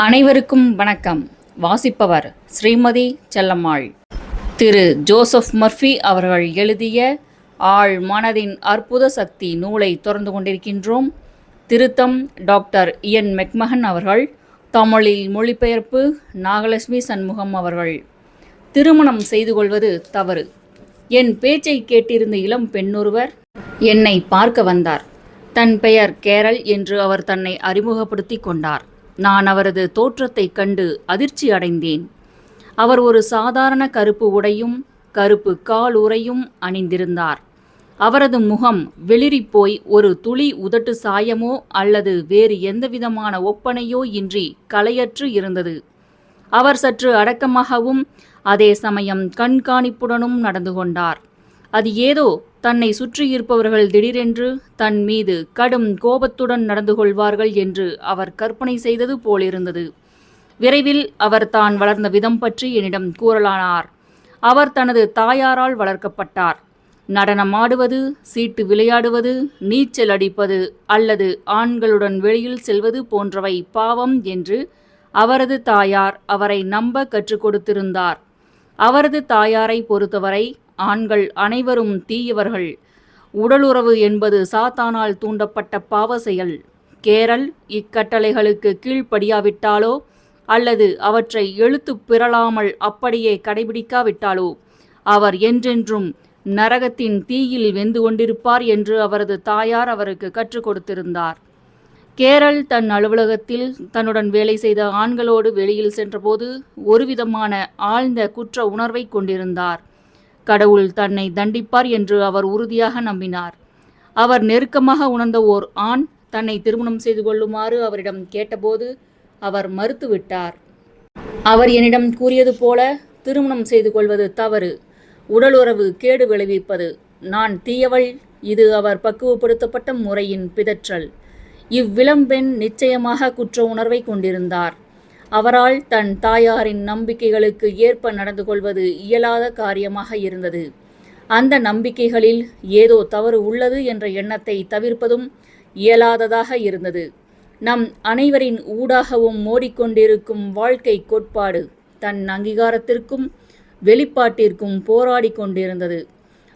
அனைவருக்கும் வணக்கம். வாசிப்பவர் ஸ்ரீமதி செல்லம்மாள். திரு ஜோசப் மர்ஃபி அவர்கள் எழுதிய ஆழ் மனதின் அற்புத சக்தி நூலை தொடர்ந்து கொண்டிருக்கின்றோம். திருத்தம் டாக்டர் இயன் மெக்மகன் அவர்கள். தமிழில் மொழிபெயர்ப்பு நாகலட்சுமி சண்முகம் அவர்கள். திருமணம் செய்து கொள்வது தவறு. என் பேச்சை கேட்டிருந்த இளம் பெண்ணொருவர் என்னை பார்க்க வந்தார். தன் பெயர் கேரல் என்று அவர் தன்னை அறிமுகப்படுத்தி கொண்டார். நான் அவரது தோற்றத்தைக் கண்டு அதிர்ச்சி அடைந்தேன். அவர் ஒரு சாதாரண கருப்பு உடையும் கருப்பு கால் உறையும் அணிந்திருந்தார். அவரது முகம் வெளிரிப்போய் ஒரு துளி உதட்டு சாயமோ அல்லது வேறு எந்தவிதமான ஒப்பனையோ இன்றி களையற்று இருந்தது. அவர் சற்று அடக்கமாகவும் அதே சமயம் கண்காணிப்புடனும் நடந்து கொண்டார். அது ஏதோ தன்னை சுற்றியிருப்பவர்கள் திடீரென்று தன் மீது கடும் கோபத்துடன் நடந்து கொள்வார்கள் என்று அவர் கற்பனை செய்தது போலிருந்தது. விரைவில் அவர் தான் வளர்ந்த விதம் பற்றி என்னிடம் கூறலானார். அவர் தனது தாயாரால் வளர்க்கப்பட்டார். நடனமாடுவது, சீட்டு விளையாடுவது, நீச்சல் அடிப்பது அல்லது ஆண்களுடன் வெளியில் செல்வது போன்றவை பாவம் என்று அவரது தாயார் அவரை நம்ப கற்றுக் கொடுத்திருந்தார். அவரது தாயாரை பொறுத்தவரை ஆண்கள் அனைவரும் தீயவர்கள். உடலுறவு என்பது சாத்தானால் தூண்டப்பட்ட பாவ செயல். கேரல் இக்கட்டளைகளுக்கு கீழ்ப்படியாவிட்டாலோ அல்லது அவற்றை எழுத்து பிறழாமல் அப்படியே கடைபிடிக்காவிட்டாலோ அவர் என்றென்றும் நரகத்தின் தீயில் வெந்து கொண்டிருப்பார் என்று அவரது தாயார் அவருக்கு கற்றுக் கொடுத்திருந்தார். கேரல் தன் அலுவலகத்தில் தன்னுடன் வேலை செய்த ஆண்களோடு வெளியில் சென்றபோது ஒருவிதமான ஆழ்ந்த குற்ற உணர்வை கொண்டிருந்தார். கடவுள் தன்னை தண்டிப்பார் என்று அவர் உறுதியாக நம்பினார். அவர் நெருக்கமாக உணர்ந்த ஓர் ஆண் தன்னை திருமணம் செய்து கொள்ளுமாறு அவரிடம் கேட்டபோது அவர் மறுத்துவிட்டார். அவர் என்னிடம் கூறியது போல, திருமணம் செய்து கொள்வது தவறு, உடலுறவு கேடு விளைவிப்பது, நான் தீயவள். இது அவர் பக்குவப்படுத்தப்பட்ட முறையின் பிதற்றல். இவ்விளம்பெண் நிச்சயமாக குற்ற உணர்வை கொண்டிருந்தார். அவரால் தன் தாயாரின் நம்பிக்கைகளுக்கு ஏற்ப நடந்து கொள்வது இயலாத காரியமாக இருந்தது. அந்த நம்பிக்கைகளில் ஏதோ தவறு உள்ளது என்ற எண்ணத்தை தவிர்ப்பதும் இயலாததாக இருந்தது. நம் அனைவரின் ஊடாகவும் ஓடிக்கொண்டிருக்கும் வாழ்க்கை கோட்பாடு தன் அங்கீகாரத்திற்கும் வெளிப்பாட்டிற்கும் போராடி கொண்டிருந்தது.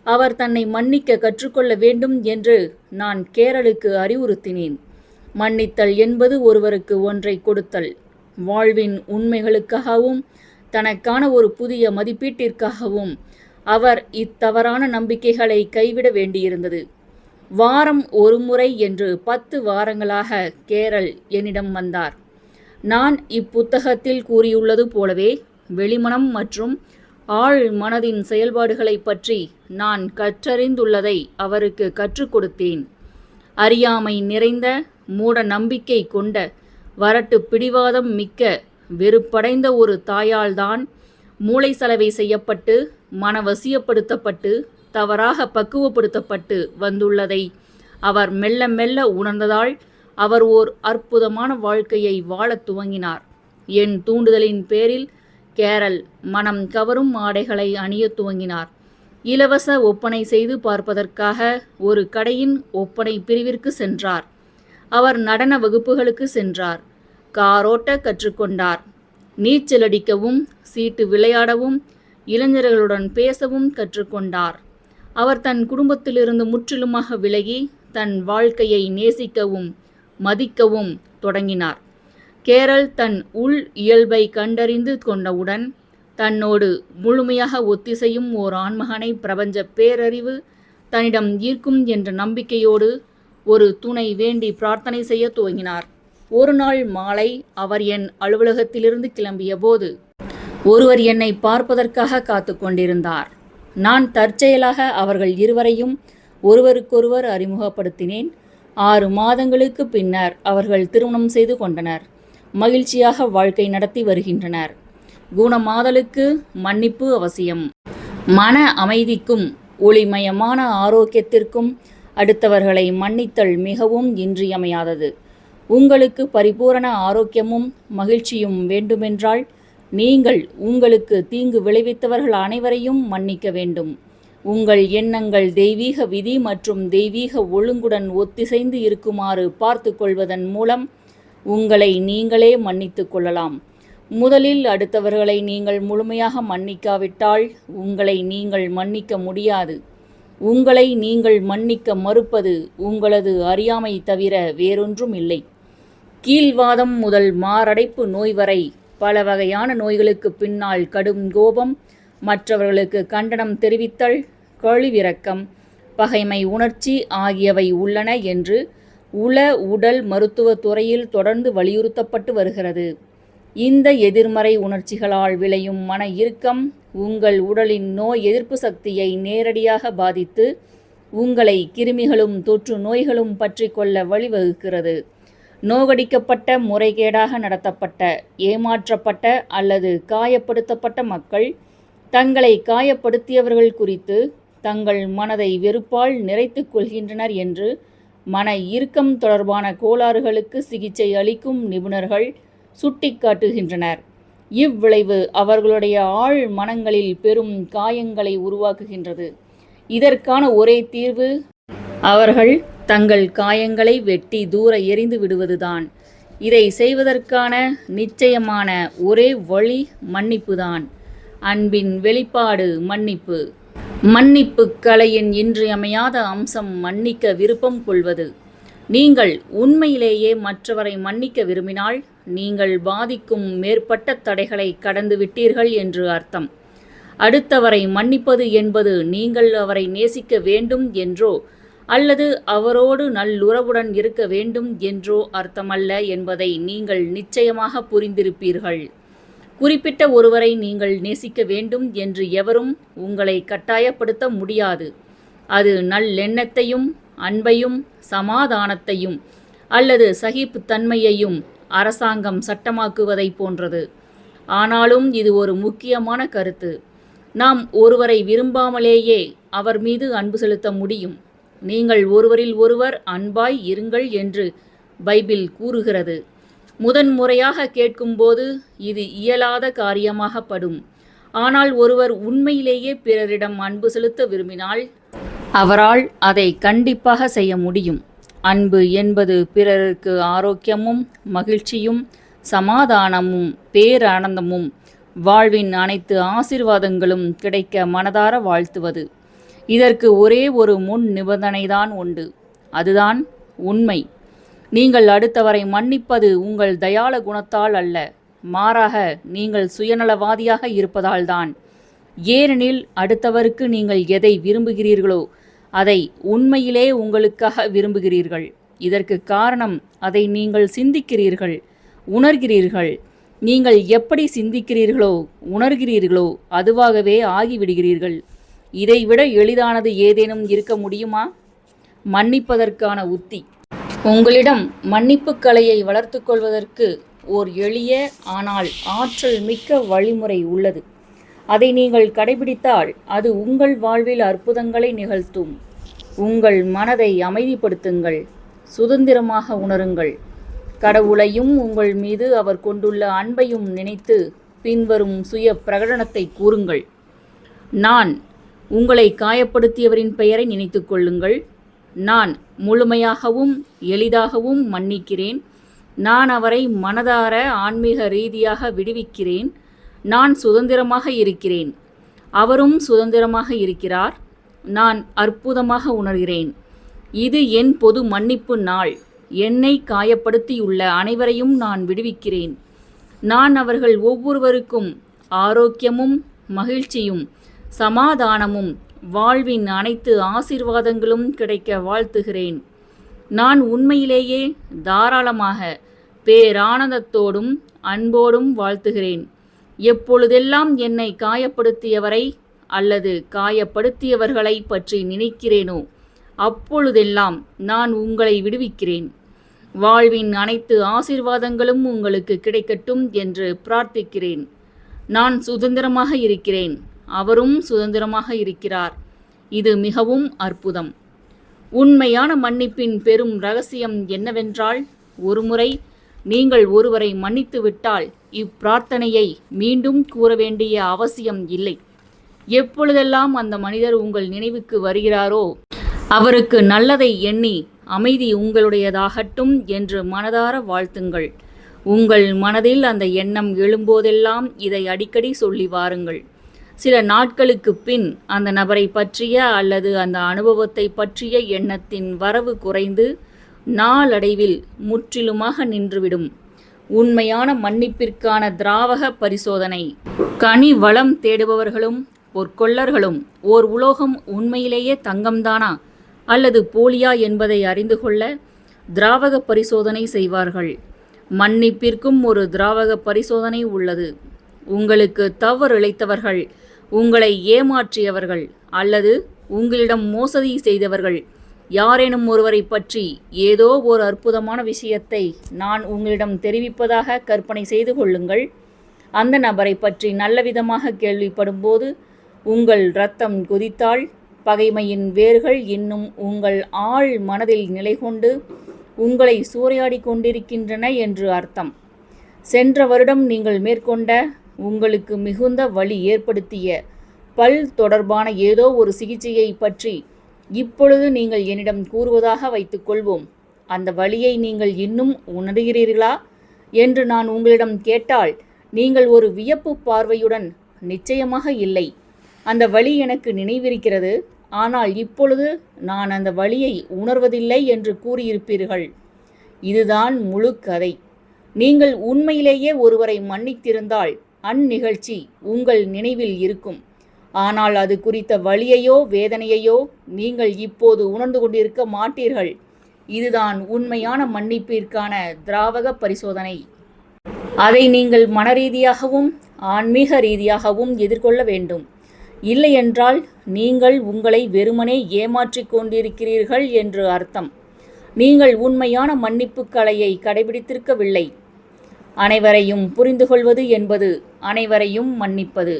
அவர் தன்னை மன்னிக்க கற்றுக்கொள்ள வேண்டும் என்று நான் கேரளுக்கு அறிவுறுத்தினேன். மன்னித்தல் என்பது ஒருவருக்கு ஒன்றை கொடுத்தல். வாழ்வின் உண்மைகளுக்காகவும் தனக்கான ஒரு புதிய மதிப்பீட்டிற்காகவும் அவர் இத்தவறான நம்பிக்கைகளை கைவிட வேண்டியிருந்தது. வாரம் ஒரு முறை என்று 10 வாரங்களாக கேரல் என்னிடம் வந்தார். நான் இப்புத்தகத்தில் கூறியுள்ளது போலவே வெளிமனம் மற்றும் ஆழ் மனதின் செயல்பாடுகளை பற்றி நான் கற்றறிந்துள்ளதை அவருக்கு கற்றுக் கொடுத்தேன். அறியாமை நிறைந்த மூட நம்பிக்கை கொண்ட வரட்டு பிடிவாதம் மிக்க வெறுப்படைந்த ஒரு தாயால்தான் மூளை சலவை செய்யப்பட்டு மனவசியப்படுத்தப்பட்டு தவறாக பக்குவப்படுத்தப்பட்டு வந்துள்ளதை அவர் மெல்ல மெல்ல உணர்ந்ததால் அவர் ஓர் அற்புதமான வாழ்க்கையை வாழத் துவங்கினார். என் தூண்டுதலின் பேரில் கேரல் மனம் கவரும் ஆடைகளை அணியத் துவங்கினார். இலவச ஒப்பனை செய்து பார்ப்பதற்காக ஒரு கடையின் ஒப்பனை பிரிவிற்கு சென்றார். அவர் நடன வகுப்புகளுக்கு சென்றார். காரோட்ட கற்றுக்கொண்டார். நீச்சல் அடிக்கவும் சீட்டு விளையாடவும் இளைஞர்களுடன் பேசவும் கற்றுக்கொண்டார். அவர் தன் குடும்பத்திலிருந்து முற்றிலுமாக விலகி தன் வாழ்க்கையை நேசிக்கவும் மதிக்கவும் தொடங்கினார். கேரல் தன் உள் இயல்பை கண்டறிந்து கொண்டவுடன் தன்னோடு முழுமையாக ஒத்திசையும் ஓர் ஆண்மகனை பிரபஞ்ச பேரறிவு தன்னிடம் ஈர்க்கும் என்ற நம்பிக்கையோடு ஒரு துணை வேண்டி பிரார்த்தனை செய்ய துவங்கினார். ஒரு நாள் மாலை அவர் என் அலுவலகத்திலிருந்து கிளம்பிய போது ஒருவர் என்னை பார்ப்பதற்காக காத்து கொண்டிருந்தார். நான் தற்செயலாக அவர்கள் இருவரையும் ஒருவருக்கொருவர் அறிமுகப்படுத்தினேன். 6 மாதங்களுக்கு பின்னர் அவர்கள் திருமணம் செய்து கொண்டனர். மகிழ்ச்சியாக வாழ்க்கை நடத்தி வருகின்றனர். குணமாதலுக்கு மன்னிப்பு அவசியம். மன அமைதிக்கும் ஒளிமயமான ஆரோக்கியத்திற்கும் அடுத்தவர்களை மன்னித்தல் மிகவும் இன்றியமையாதது. உங்களுக்கு பரிபூரண ஆரோக்கியமும் மகிழ்ச்சியும் வேண்டுமென்றால் நீங்கள் உங்களுக்கு தீங்கு விளைவித்தவர்கள் அனைவரையும் மன்னிக்க வேண்டும். உங்கள் எண்ணங்கள் தெய்வீக விதி மற்றும் தெய்வீக ஒழுங்குடன் ஒத்திசைந்து இருக்குமாறு பார்த்து கொள்வதன் மூலம் உங்களை நீங்களே மன்னித்துக் கொள்ளலாம். முதலில் அடுத்தவர்களை நீங்கள் முழுமையாக மன்னிக்காவிட்டால் உங்களை நீங்கள் மன்னிக்க முடியாது. உங்களை நீங்கள் மன்னிக்க மறுப்பது உங்களது அறியாமை தவிர வேறொன்றும் இல்லை. கீழ்வாதம் முதல் மாரடைப்பு நோய் வரை பல வகையான நோய்களுக்கு பின்னால் கடும் கோபம், மற்றவர்களுக்கு கண்டனம் தெரிவித்தல், கழிவிரக்கம், பகைமை உணர்ச்சி ஆகியவை உள்ளன என்று உடல் மருத்துவத் துறையில் தொடர்ந்து வலியுறுத்தப்பட்டு வருகிறது. இந்த எதிர்மறை உணர்ச்சிகளால் விளையும் மன இறுக்கம் உங்கள் உடலின் நோய் எதிர்ப்பு சக்தியை நேரடியாக பாதித்து உங்களை கிருமிகளும் தொற்று நோய்களும் பற்றி கொள்ள வழிவகுக்கிறது. நோகடிக்கப்பட்ட, முறைகேடாக நடத்தப்பட்ட, ஏமாற்றப்பட்ட அல்லது காயப்படுத்தப்பட்ட மக்கள் தங்களை காயப்படுத்தியவர்கள் குறித்து தங்கள் மனதை வெறுப்பால் நிறைத்துக் கொள்கின்றனர் என்று மன இறுக்கம் தொடர்பான கோளாறுகளுக்கு சிகிச்சை அளிக்கும் நிபுணர்கள் சுட்டிக்காட்டுகின்றனர். இவ்விளைவு அவர்களுடைய ஆழ் மனங்களில் பெரும் காயங்களை உருவாக்குகின்றது. இதற்கான ஒரே தீர்வு அவர்கள் தங்கள் காயங்களை வெட்டி தூர எறிந்து விடுவதுதான். இதை செய்வதற்கான நிச்சயமான ஒரே வழி மன்னிப்புதான். அன்பின் வெளிப்பாடு மன்னிப்பு. மன்னிப்பு கலையின் இன்றியமையாத அம்சம் மன்னிக்க விருப்பம் கொள்வது. நீங்கள் உண்மையிலேயே மற்றவரை மன்னிக்க விரும்பினால் நீங்கள் பாதிக்கும் மேற்பட்ட தடைகளை கடந்து விட்டீர்கள் என்று அர்த்தம். அடுத்தவரை மன்னிப்பது என்பது நீங்கள் அவரை நேசிக்க வேண்டும் என்றோ அல்லது அவரோடு நல்லுறவுடன் இருக்க வேண்டும் என்றோ அர்த்தமல்ல என்பதை நீங்கள் நிச்சயமாக புரிந்திருப்பீர்கள். குறிப்பிட்ட ஒருவரை நீங்கள் நேசிக்க வேண்டும் என்று எவரும் உங்களை கட்டாயப்படுத்த முடியாது. அது நல்லெண்ணத்தையும் அன்பையும் சமாதானத்தையும் அல்லது சகிப்புத்தன்மையையும் அரசாங்கம் சட்டமாக்குவதை போன்றது. ஆனாலும் இது ஒரு முக்கியமான கருத்து. நாம் ஒருவரை விரும்பாமலேயே அவர் மீது அன்பு செலுத்த முடியும். நீங்கள் ஒருவரில் ஒருவர் அன்பாய் இருங்கள் என்று பைபிள் கூறுகிறது. முதன்முறையாக கேட்கும்போது இது இயலாத காரியமாகப்படும். ஆனால் ஒருவர் உண்மையிலேயே பிறரிடம் அன்பு செலுத்த விரும்பினால் அவரால் அதை கண்டிப்பாக செய்ய முடியும். அன்பு என்பது பிறருக்கு ஆரோக்கியமும் மகிழ்ச்சியும் சமாதானமும் பேரானந்தமும் வாழ்வின் அனைத்து ஆசீர்வாதங்களும் கிடைக்க மனதார வாழ்த்துவது. இதற்கு ஒரே ஒரு முன் நிபந்தனைதான் உண்டு. அதுதான் உண்மை. நீங்கள் அடுத்தவரை மன்னிப்பது உங்கள் தயாள குணத்தால் அல்ல, மாறாக நீங்கள் சுயநலவாதியாக இருப்பதால்தான். ஏனெனில் அடுத்தவருக்கு நீங்கள் எதை விரும்புகிறீர்களோ அதை உண்மையிலே உங்களுக்காக விரும்புகிறீர்கள். இதற்கு காரணம் அதை நீங்கள் சிந்திக்கிறீர்கள், உணர்கிறீர்கள். நீங்கள் எப்படி சிந்திக்கிறீர்களோ உணர்கிறீர்களோ அதுவாகவே ஆகிவிடுகிறீர்கள். இதைவிட எளிதானது ஏதேனும் இருக்க முடியுமா? மன்னிப்பதற்கான உத்தி. உங்களிடம் மன்னிப்பு கலையை வளர்த்து கொள்வதற்கு ஓர் எளிய ஆனால் ஆற்றல் மிக்க வழிமுறை உள்ளது. அதை நீங்கள் கடைபிடித்தால் அது உங்கள் வாழ்வில் அற்புதங்களை நிகழ்த்தும். உங்கள் மனதை அமைதிப்படுத்துங்கள், சுதந்திரமாக உணருங்கள். கடவுளையும் உங்கள் மீது அவர் கொண்டுள்ள அன்பையும் நினைத்து பின்வரும் சுய பிரகடனத்தை கூறுங்கள். நான் உங்களை காயப்படுத்தியவரின் பெயரை நினைத்து கொள்ளுங்கள். நான் முழுமையாகவும் எளிதாகவும் மன்னிக்கிறேன். நான் அவரை மனதார ஆன்மீக ரீதியாக விடுவிக்கிறேன். நான் சுதந்திரமாக இருக்கிறேன். அவரும் சுதந்திரமாக இருக்கிறார். நான் அற்புதமாக உணர்கிறேன். இது என் பொது மன்னிப்பு நாள். என்னை காயப்படுத்தியுள்ள அனைவரையும் நான் விடுவிக்கிறேன். நான் அவர்கள் ஒவ்வொருவருக்கும் ஆரோக்கியமும் மகிழ்ச்சியும் சமாதானமும் வாழ்வின் அனைத்து ஆசீர்வாதங்களும் கிடைக்க வாழ்த்துகிறேன். நான் உண்மையிலேயே தாராளமாக பேரானந்தத்தோடும் அன்போடும் வாழ்த்துகிறேன். எப்பொழுதெல்லாம் என்னை காயப்படுத்தியவரை அல்லது காயப்படுத்தியவர்களை பற்றி நினைக்கிறேனோ அப்பொழுதெல்லாம் நான் உங்களை விடுவிக்கிறேன். வாழ்வின் அனைத்து ஆசீர்வாதங்களும் உங்களுக்கு கிடைக்கட்டும் என்று பிரார்த்திக்கிறேன். நான் சுதந்திரமாக இருக்கிறேன். அவரும் சுதந்திரமாக இருக்கிறார். இது மிகவும் அற்புதம். உண்மையான மன்னிப்பின் பெரும் இரகசியம் என்னவென்றால், ஒருமுறை நீங்கள் ஒருவரை மன்னித்து விட்டால் இப்பிரார்த்தனையை மீண்டும் கூற வேண்டிய அவசியம் இல்லை. எப்பொழுதெல்லாம் அந்த மனிதர் உங்கள் நினைவுக்கு வருகிறாரோ அவருக்கு நல்லதை எண்ணி அமைதி உங்களுடையதாகட்டும் என்று மனதார வாழ்த்துங்கள். உங்கள் மனதில் அந்த எண்ணம் எழும்போதெல்லாம் இதை அடிக்கடி சொல்லி வாருங்கள். சில நாட்களுக்குப் பின் அந்த நபரை பற்றிய அல்லது அந்த அனுபவத்தை பற்றிய எண்ணத்தின் வரவு குறைந்து நாளடைவில் முற்றிலுமாக நின்றுவிடும். உண்மையான மன்னிப்பிற்கான திராவக பரிசோதனை. கனி வளம் தேடுபவர்களும் பொற்கொள்ளர்களும் ஓர் உலோகம் உண்மையிலேயே தங்கம்தானா அல்லது போலியா என்பதை அறிந்து கொள்ள திராவக பரிசோதனை செய்வார்கள். மன்னிப்பிற்கும் ஒரு திராவக பரிசோதனை உள்ளது. உங்களுக்கு தவறிழைத்தவர்கள், உங்களை ஏமாற்றியவர்கள் அல்லது உங்களிடம் மோசடி செய்தவர்கள் யாரேனும் ஒருவரை பற்றி ஏதோ ஒரு அற்புதமான விஷயத்தை நான் உங்களிடம் தெரிவிப்பதாக கற்பனை செய்து கொள்ளுங்கள். அந்த நபரை பற்றி நல்லவிதமாக கேள்விப்படும்போது உங்கள் இரத்தம் கொதித்தால் பகைமையின் வேர்கள் இன்னும் உங்கள் ஆழ் மனதில் நிலை கொண்டு உங்களை சூறையாடி கொண்டிருக்கின்றன என்று அர்த்தம். சென்ற வருடம் நீங்கள் மேற்கொண்ட உங்களுக்கு மிகுந்த வலி ஏற்படுத்திய பல் தொடர்பான ஏதோ ஒரு சிகிச்சையை பற்றி இப்பொழுது நீங்கள் என்னிடம் கூறுவதாக வைத்துக்கொள்வோம். அந்த வலியை நீங்கள் இன்னும் உணர்கிறீர்களா என்று நான் உங்களிடம் கேட்டால் நீங்கள் ஒரு வியப்பு பார்வையுடன் நிச்சயமாக இல்லை, அந்த வலி எனக்கு நினைவிருக்கிறது, ஆனால் இப்பொழுது நான் அந்த வலியை உணர்வதில்லை என்று கூறியிருப்பீர்கள். இதுதான் முழு கதை. நீங்கள் உண்மையிலேயே ஒருவரை மன்னித்திருந்தால் அந்நிகழ்ச்சி உங்கள் நினைவில் இருக்கும். ஆனால் அது குறித்த வலியையோ வேதனையையோ நீங்கள் இப்போது உணர்ந்து கொண்டிருக்க மாட்டீர்கள். இதுதான் உண்மையான மன்னிப்பிற்கான திராவக பரிசோதனை. அதை நீங்கள் மனரீதியாகவும் ஆன்மீக ரீதியாகவும் எதிர்கொள்ள வேண்டும். இல்லையென்றால் நீங்கள் உங்களை வெறுமனே ஏமாற்றிக் கொண்டிருக்கிறீர்கள் என்று அர்த்தம். நீங்கள் உண்மையான மன்னிப்பு கலையை கடைபிடித்திருக்கவில்லை. அனைவரையும் புரிந்து கொள்வது என்பது அனைவரையும் மன்னிப்பது.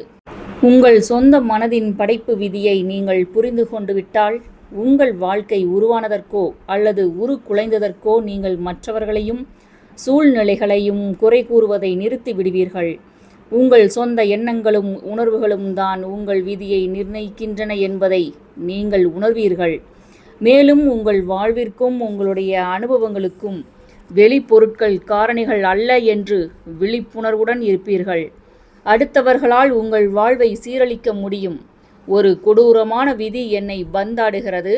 உங்கள் சொந்த மனதின் படைப்பு விதியை நீங்கள் புரிந்து கொண்டு விட்டால் உங்கள் வாழ்க்கை உருவானதற்கோ அல்லது உருக்குலைந்ததற்கோ நீங்கள் மற்றவர்களையும் சூழ்நிலைகளையும் குறை கூறுவதை நிறுத்தி விடுவீர்கள். உங்கள் சொந்த எண்ணங்களும் உணர்வுகளும் தான் உங்கள் விதியை நிர்ணயிக்கின்றன என்பதை நீங்கள் உணர்வீர்கள். மேலும் உங்கள் வாழ்விற்கும் உங்களுடைய அனுபவங்களுக்கும் வெளிப்பொருட்கள் காரணிகள் அல்ல என்று விழிப்புணர்வுடன் இருப்பீர்கள். அடுத்தவர்களால் உங்கள் வாழ்வை சீரழிக்க முடியும். ஒரு கொடூரமான விதி என்னை பந்தாடுகிறது,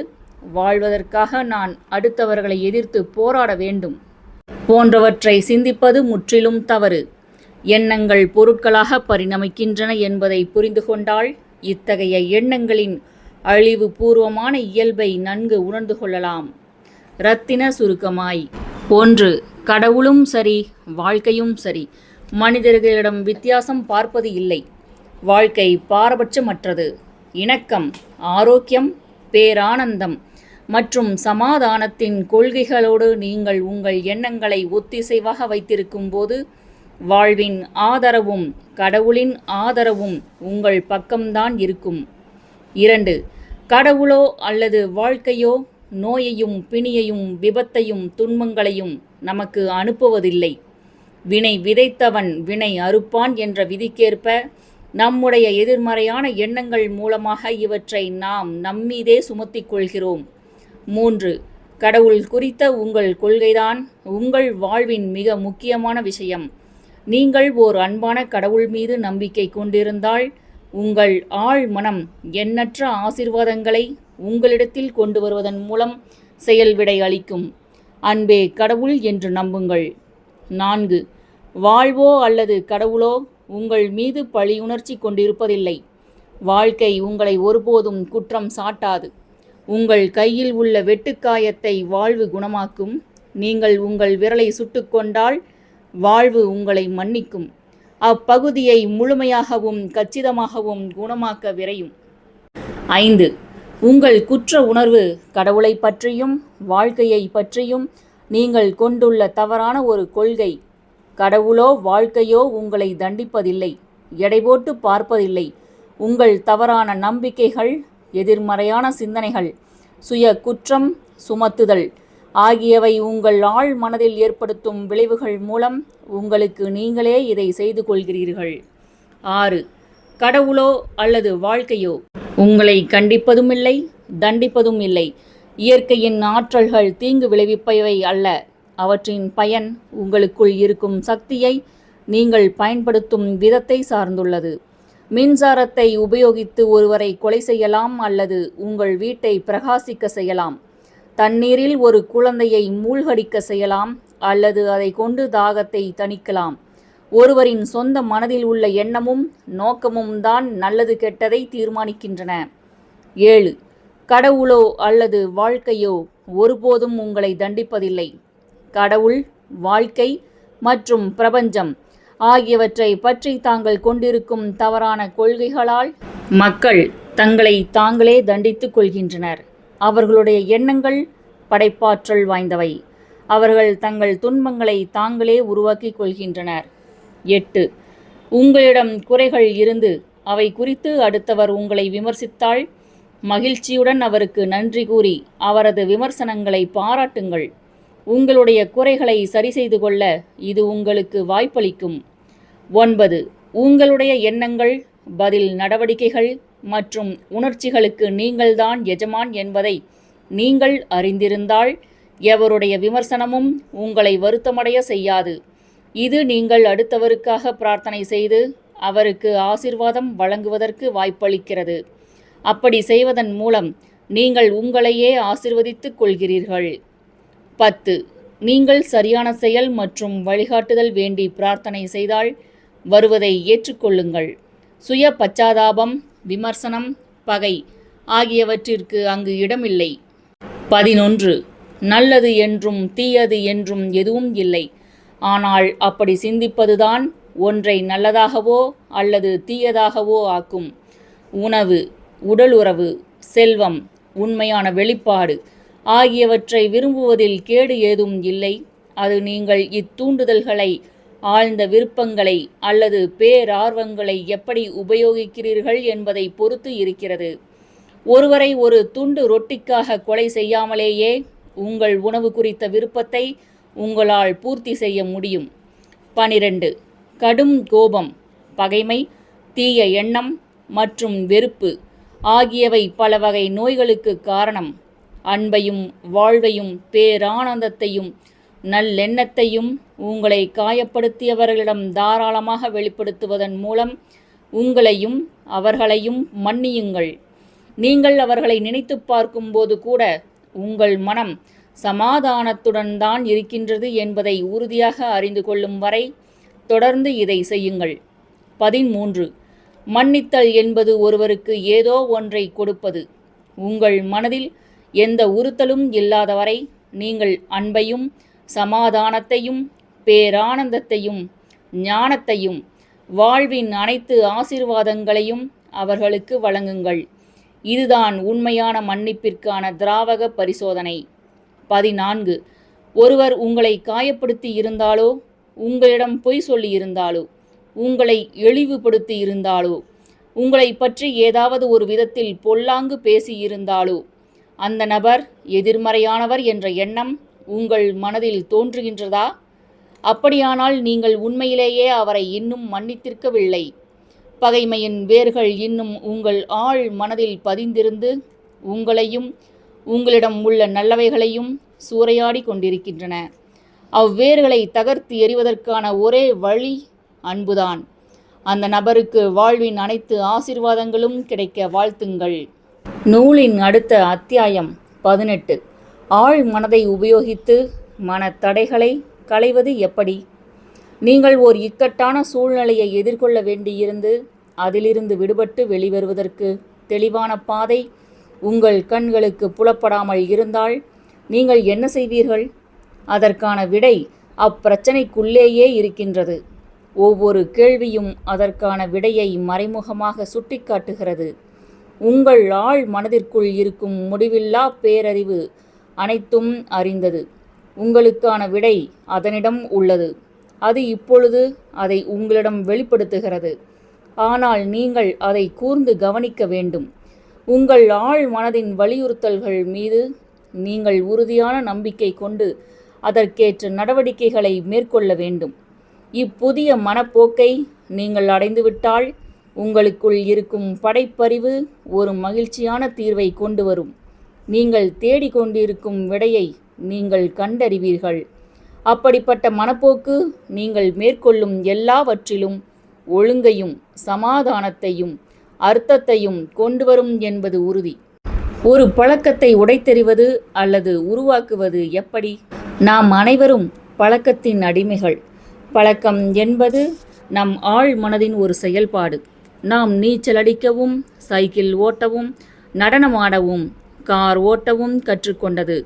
வாழ்வதற்காக நான் அடுத்தவர்களை எதிர்த்து போராட வேண்டும் போன்றவற்றை சிந்திப்பது முற்றிலும் தவறு. எண்ணங்கள் பொருட்களாக பரிணமிக்கின்றன என்பதை புரிந்து கொண்டால் இத்தகைய எண்ணங்களின் அழிவு பூர்வமான இயல்பை நன்கு உணர்ந்து கொள்ளலாம். இரத்தின சுருக்கமாய். 1. கடவுளும் சரி, வாழ்க்கையும் சரி, மனிதர்களிடம் வித்தியாசம் பார்ப்பது இல்லை. வாழ்க்கை பாரபட்சமற்றது. இணக்கம், ஆரோக்கியம், பேரானந்தம் மற்றும் சமாதானத்தின் கொள்கைகளோடு நீங்கள் உங்கள் எண்ணங்களை ஒத்திசைவாக வைத்திருக்கும் போது வாழ்வின் ஆதரவும் கடவுளின் ஆதரவும் உங்கள் பக்கம்தான் இருக்கும். 2. கடவுளோ அல்லது வாழ்க்கையோ நோயையும் பிணியையும் விபத்தையும் துன்பங்களையும் நமக்கு அனுப்புவதில்லை. வினை விதைத்தவன் வினை அறுப்பான் என்ற விதிக்கேற்ப நம்முடைய எதிர்மறையான எண்ணங்கள் மூலமாக இவற்றை நாம் நம்மீதே சுமத்திக் கொள்கிறோம். 3. கடவுள் குறித்த உங்கள் கொள்கைதான் உங்கள் வாழ்வின் மிக முக்கியமான விஷயம். நீங்கள் ஓர் அன்பான கடவுள் மீது நம்பிக்கை கொண்டிருந்தால் உங்கள் ஆழ் மனம் எண்ணற்ற ஆசீர்வாதங்களை உங்களிடத்தில் கொண்டு வருவதன் மூலம் செயல்விடை அளிக்கும். அன்பே கடவுள் என்று நம்புங்கள். 4. வாழ்வோ அல்லது கடவுளோ உங்கள் மீது பழியுணர்ச்சி கொண்டிருப்பதில்லை. வாழ்க்கை உங்களை ஒருபோதும் குற்றம் சாட்டாது. உங்கள் கையில் உள்ள வெட்டுக்காயத்தை வாழ்வு குணமாக்கும். நீங்கள் உங்கள் விரலை சுட்டுக்கொண்டால் வாழ்வு உங்களை மன்னிக்கும். அப்பகுதியை முழுமையாகவும் கச்சிதமாகவும் குணமாக்க விரையும். 5. உங்கள் குற்ற உணர்வு கடவுளை பற்றியும் வாழ்க்கையை பற்றியும் நீங்கள் கொண்டுள்ள தவறான ஒரு கொள்கை. கடவுளோ வாழ்க்கையோ உங்களை தண்டிப்பதில்லை, எடை போட்டு பார்ப்பதில்லை. உங்கள் தவறான நம்பிக்கைகள், எதிர்மறையான சிந்தனைகள், சுய குற்றம் சுமத்துதல் ஆகியவை உங்கள் ஆழ் மனதில் ஏற்படுத்தும் விளைவுகள் மூலம் உங்களுக்கு நீங்களே இதை செய்து கொள்கிறீர்கள். 6. கடவுளோ அல்லது வாழ்க்கையோ உங்களை கண்டிப்பதும் இல்லை, தண்டிப்பதும் இல்லை. இயற்கையின் ஆற்றல்கள் தீங்கு விளைவிப்பவை அல்ல. அவற்றின் பயன் உங்களுக்குள் இருக்கும் சக்தியை நீங்கள் பயன்படுத்தும் விதத்தை சார்ந்துள்ளது. மின்சாரத்தை உபயோகித்து ஒருவரை கொலை செய்யலாம் அல்லது உங்கள் வீட்டை பிரகாசிக்க செய்யலாம். தண்ணீரில் ஒரு குழந்தையை மூழ்கடிக்க செய்யலாம் அல்லது அதை கொண்டு தாகத்தை தணிக்கலாம். ஒருவரின் சொந்த மனதில் உள்ள எண்ணமும் நோக்கமும் தான் நல்லது கெட்டதை தீர்மானிக்கின்றன. 7. கடவுளோ அல்லது வாழ்க்கையோ ஒருபோதும் உங்களை தண்டிப்பதில்லை. கடவுள், வாழ்க்கை மற்றும் பிரபஞ்சம் ஆகியவற்றை பற்றி தாங்கள் கொண்டிருக்கும் தவறான கொள்கைகளால் மக்கள் தங்களை தாங்களே தண்டித்துக் கொள்கின்றனர். அவர்களுடைய எண்ணங்கள் படைப்பாற்றல் வாய்ந்தவை. அவர்கள் தங்கள் துன்பங்களை தாங்களே உருவாக்கிக் கொள்கின்றனர். 8. உங்களிடம் குறைகள் இருந்து அவை குறித்து அடுத்தவர் உங்களை விமர்சித்தால் மகிழ்ச்சியுடன் அவருக்கு நன்றி கூறி அவரது விமர்சனங்களை பாராட்டுங்கள். உங்களுடைய குறைகளை சரி செய்து கொள்ள இது உங்களுக்கு வாய்ப்பளிக்கும். 9. உங்களுடைய எண்ணங்கள், பதில் நடவடிக்கைகள் மற்றும் உணர்ச்சிகளுக்கு நீங்கள்தான் எஜமான் என்பதை நீங்கள் அறிந்திருந்தால் எவருடைய விமர்சனமும் உங்களை வருத்தமடைய செய்யாது. இது நீங்கள் அடுத்தவருக்காக பிரார்த்தனை செய்து அவருக்கு ஆசீர்வாதம் வழங்குவதற்கு வாய்ப்பளிக்கிறது. அப்படி செய்வதன் மூலம் நீங்கள் உங்களையே ஆசீர்வதித்துக் கொள்கிறீர்கள். 10. நீங்கள் சரியான செயல் மற்றும் வழிகாட்டுதல் வேண்டி பிரார்த்தனை செய்தால் வருவதை ஏற்றுக்கொள்ளுங்கள். சுய பச்சாதாபம், விமர்சனம், பகை ஆகியவற்றிற்கு அங்கு இடமில்லை. 11. நல்லது என்றும் தீயது என்றும் எதுவும் இல்லை. ஆனால் அப்படி சிந்திப்பதுதான் ஒன்றை நல்லதாகவோ அல்லது தீயதாகவோ ஆக்கும். உணவு, உடலுறவு, செல்வம், உண்மையான வெளிப்பாடு ஆகியவற்றை விரும்புவதில் கேடு ஏதும் இல்லை. அது நீங்கள் இத்தூண்டுதல்களை, ஆழ்ந்த விருப்பங்களை அல்லது பேரார்வங்களை எப்படி உபயோகிக்கிறீர்கள் என்பதை பொறுத்து இருக்கிறது. ஒருவரை ஒரு துண்டு ரொட்டிக்காக கொலை செய்யாமலேயே உங்கள் உணவு குறித்த விருப்பத்தை உங்களால் பூர்த்தி செய்ய முடியும். 12. கடும் கோபம், பகைமை, தீய எண்ணம் மற்றும் வெறுப்பு ஆகியவை பல வகை நோய்களுக்கு காரணம். அன்பையும் வாழ்வையும் பேரானந்தத்தையும் நல்லெண்ணத்தையும் உங்களை காயப்படுத்தியவர்களிடம் தாராளமாக வெளிப்படுத்துவதன் மூலம் உங்களையும் அவர்களையும் மன்னியுங்கள். நீங்கள் அவர்களை நினைத்து பார்க்கும்போது கூட உங்கள் மனம் சமாதானத்துடன் தான் இருக்கின்றது என்பதை உறுதியாக அறிந்து கொள்ளும் வரை தொடர்ந்து இதை செய்யுங்கள். 13. மன்னித்தல் என்பது ஒருவருக்கு ஏதோ ஒன்றை கொடுப்பது. உங்கள் மனதில் எந்த உறுத்தலும் இல்லாதவரை நீங்கள் அன்பையும் சமாதானத்தையும் பேரானந்தத்தையும் ஞானத்தையும் வாழ்வின் அனைத்து ஆசீர்வாதங்களையும் அவர்களுக்கு வழங்குங்கள். இதுதான் உண்மையான மன்னிப்பிற்கான திராவக பரிசோதனை. 14. ஒருவர் உங்களை காயப்படுத்தி இருந்தாலோ, உங்களிடம் பொய் சொல்லி இருந்தாலோ, உங்களை இழிவுபடுத்தி இருந்தாலோ, உங்களை பற்றி ஏதாவது ஒரு விதத்தில் பொல்லாங்கு பேசியிருந்தாலோ, அந்த நபர் எதிர்மறையானவர் என்ற எண்ணம் உங்கள் மனதில் தோன்றுகின்றதா? அப்படியானால் நீங்கள் உண்மையிலேயே அவரை இன்னும் மன்னித்திருக்கவில்லை. பகைமையின் வேர்கள் இன்னும் உங்கள் ஆழ் மனதில் பதிந்திருந்து உங்களையும் உங்களிடம் உள்ள நல்லவைகளையும் சூறையாடி கொண்டிருக்கின்றன. அவ்வேர்களை தகர்த்து எறிவதற்கான ஒரே வழி அன்புதான். அந்த நபருக்கு வாழ்வின் அனைத்து ஆசீர்வாதங்களும் கிடைக்க வாழ்த்துங்கள். நூலின் அடுத்த அத்தியாயம் 18. ஆழ் மனதை உபயோகித்து மனத்தடைகளை களைவது எப்படி? நீங்கள் ஓர் இக்கட்டான சூழ்நிலையை எதிர்கொள்ள வேண்டியிருந்து அதிலிருந்து விடுபட்டு வெளிவருவதற்கு தெளிவான பாதை உங்கள் கண்களுக்கு புலப்படாமல் இருந்தால் நீங்கள் என்ன செய்வீர்கள்? அதற்கான விடை அப்பிரச்சனைக்குள்ளேயே இருக்கின்றது. ஒவ்வொரு கேள்வியும் அதற்கான விடையை மறைமுகமாக சுட்டிக்காட்டுகிறது. உங்கள் ஆழ் மனதிற்குள் இருக்கும் முடிவில்லா பேரறிவு அனைத்தும் அறிந்தது. உங்களுக்கான விடை அதனிடம் உள்ளது. அது இப்பொழுது அதை உங்களிடம் வெளிப்படுத்துகிறது. ஆனால் நீங்கள் அதை கூர்ந்து கவனிக்க வேண்டும். உங்கள் ஆழ் மனதின் வலியுறுத்தல்கள் மீது நீங்கள் உறுதியான நம்பிக்கை கொண்டு அதற்கேற்ற நடவடிக்கைகளை மேற்கொள்ள வேண்டும். இப்புதிய மனப்போக்கை நீங்கள் அடைந்துவிட்டால் உங்களுக்குள் இருக்கும் படைப்பறிவு ஒரு மகிழ்ச்சியான தீர்வை கொண்டு வரும். நீங்கள் தேடிக்கொண்டிருக்கும் விடையை நீங்கள் கண்டறிவீர்கள். அப்படிப்பட்ட மனப்போக்கு நீங்கள் மேற்கொள்ளும் எல்லாவற்றிலும் ஒழுங்கையும் சமாதானத்தையும் அர்த்தத்தையும் கொண்டு வரும் என்பது உறுதி. ஒரு பழக்கத்தை உடைத்தெறிவது அல்லது உருவாக்குவது எப்படி? நாம் அனைவரும் பழக்கத்தின் அடிமைகள். பழக்கம் என்பது நம் ஆழ் மனதின் ஒரு செயல்பாடு. நாம் நீச்சல் அடிக்கவும், சைக்கிள் ஓட்டவும், நடனமாடவும், கார் ஓட்டவும் கற்றுக்கொண்டது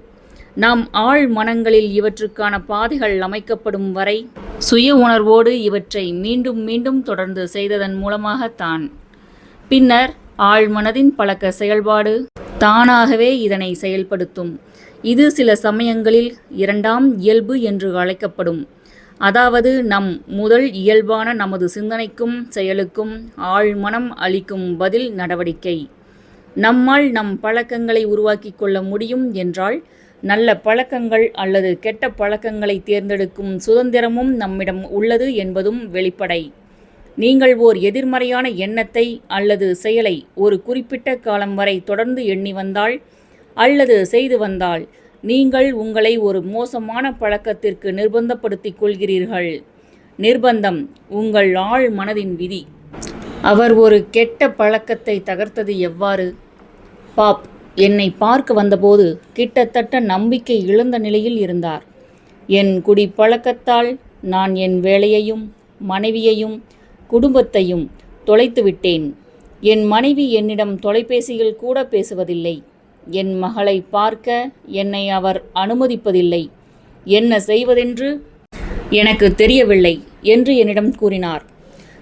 நாம் ஆழ் மனங்களில் இவற்றுக்கான பாதைகள் அமைக்கப்படும் வரை சுய உணர்வோடு இவற்றை மீண்டும் மீண்டும் தொடர்ந்து செய்ததன் மூலமாகத்தான். பின்னர் ஆழ்மனதின் பழக்க செயல்பாடு தானாகவே இதனை செயல்படுத்தும். இது சில சமயங்களில் இரண்டாம் இயல்பு என்று அழைக்கப்படும். அதாவது நம் முதல் இயல்பான நமது சிந்தனைக்கும் செயலுக்கும் ஆழ்மனம் அளிக்கும் பதில் நடவடிக்கை. நம்மால் நம் பழக்கங்களை உருவாக்கி கொள்ள முடியும் என்றால் நல்ல பழக்கங்கள் அல்லது கெட்ட பழக்கங்களை தேர்ந்தெடுக்கும் சுதந்திரமும் நம்மிடம் உள்ளது என்பதும் வெளிப்படை. நீங்கள் ஓர் எதிர்மறையான எண்ணத்தை அல்லது செயலை ஒரு குறிப்பிட்ட காலம் வரை தொடர்ந்து எண்ணி வந்தால் அல்லது செய்து வந்தால் நீங்கள் உங்களை ஒரு மோசமான பழக்கத்திற்கு நிர்பந்தப்படுத்திக் கொள்கிறீர்கள். நிர்பந்தம் உங்கள் ஆழ் மனதின் விதி. அவர் ஒரு கெட்ட பழக்கத்தை தகர்த்தது எவ்வாறு? பாப் என்னை பார்க்க வந்தபோது கிட்டத்தட்ட நம்பிக்கை இழந்த நிலையில் இருந்தார். என் குடிப்பழக்கத்தால் நான் என் வேலையையும் மனைவியையும் குடும்பத்தையும் தொலைத்துவிட்டேன். என் மனைவி என்னிடம் தொலைபேசியில் கூட பேசுவதில்லை. என் மகளை பார்க்க என்னை அவர் அனுமதிப்பதில்லை. என்ன செய்வதென்று எனக்கு தெரியவில்லை என்று என்னிடம் கூறினார்.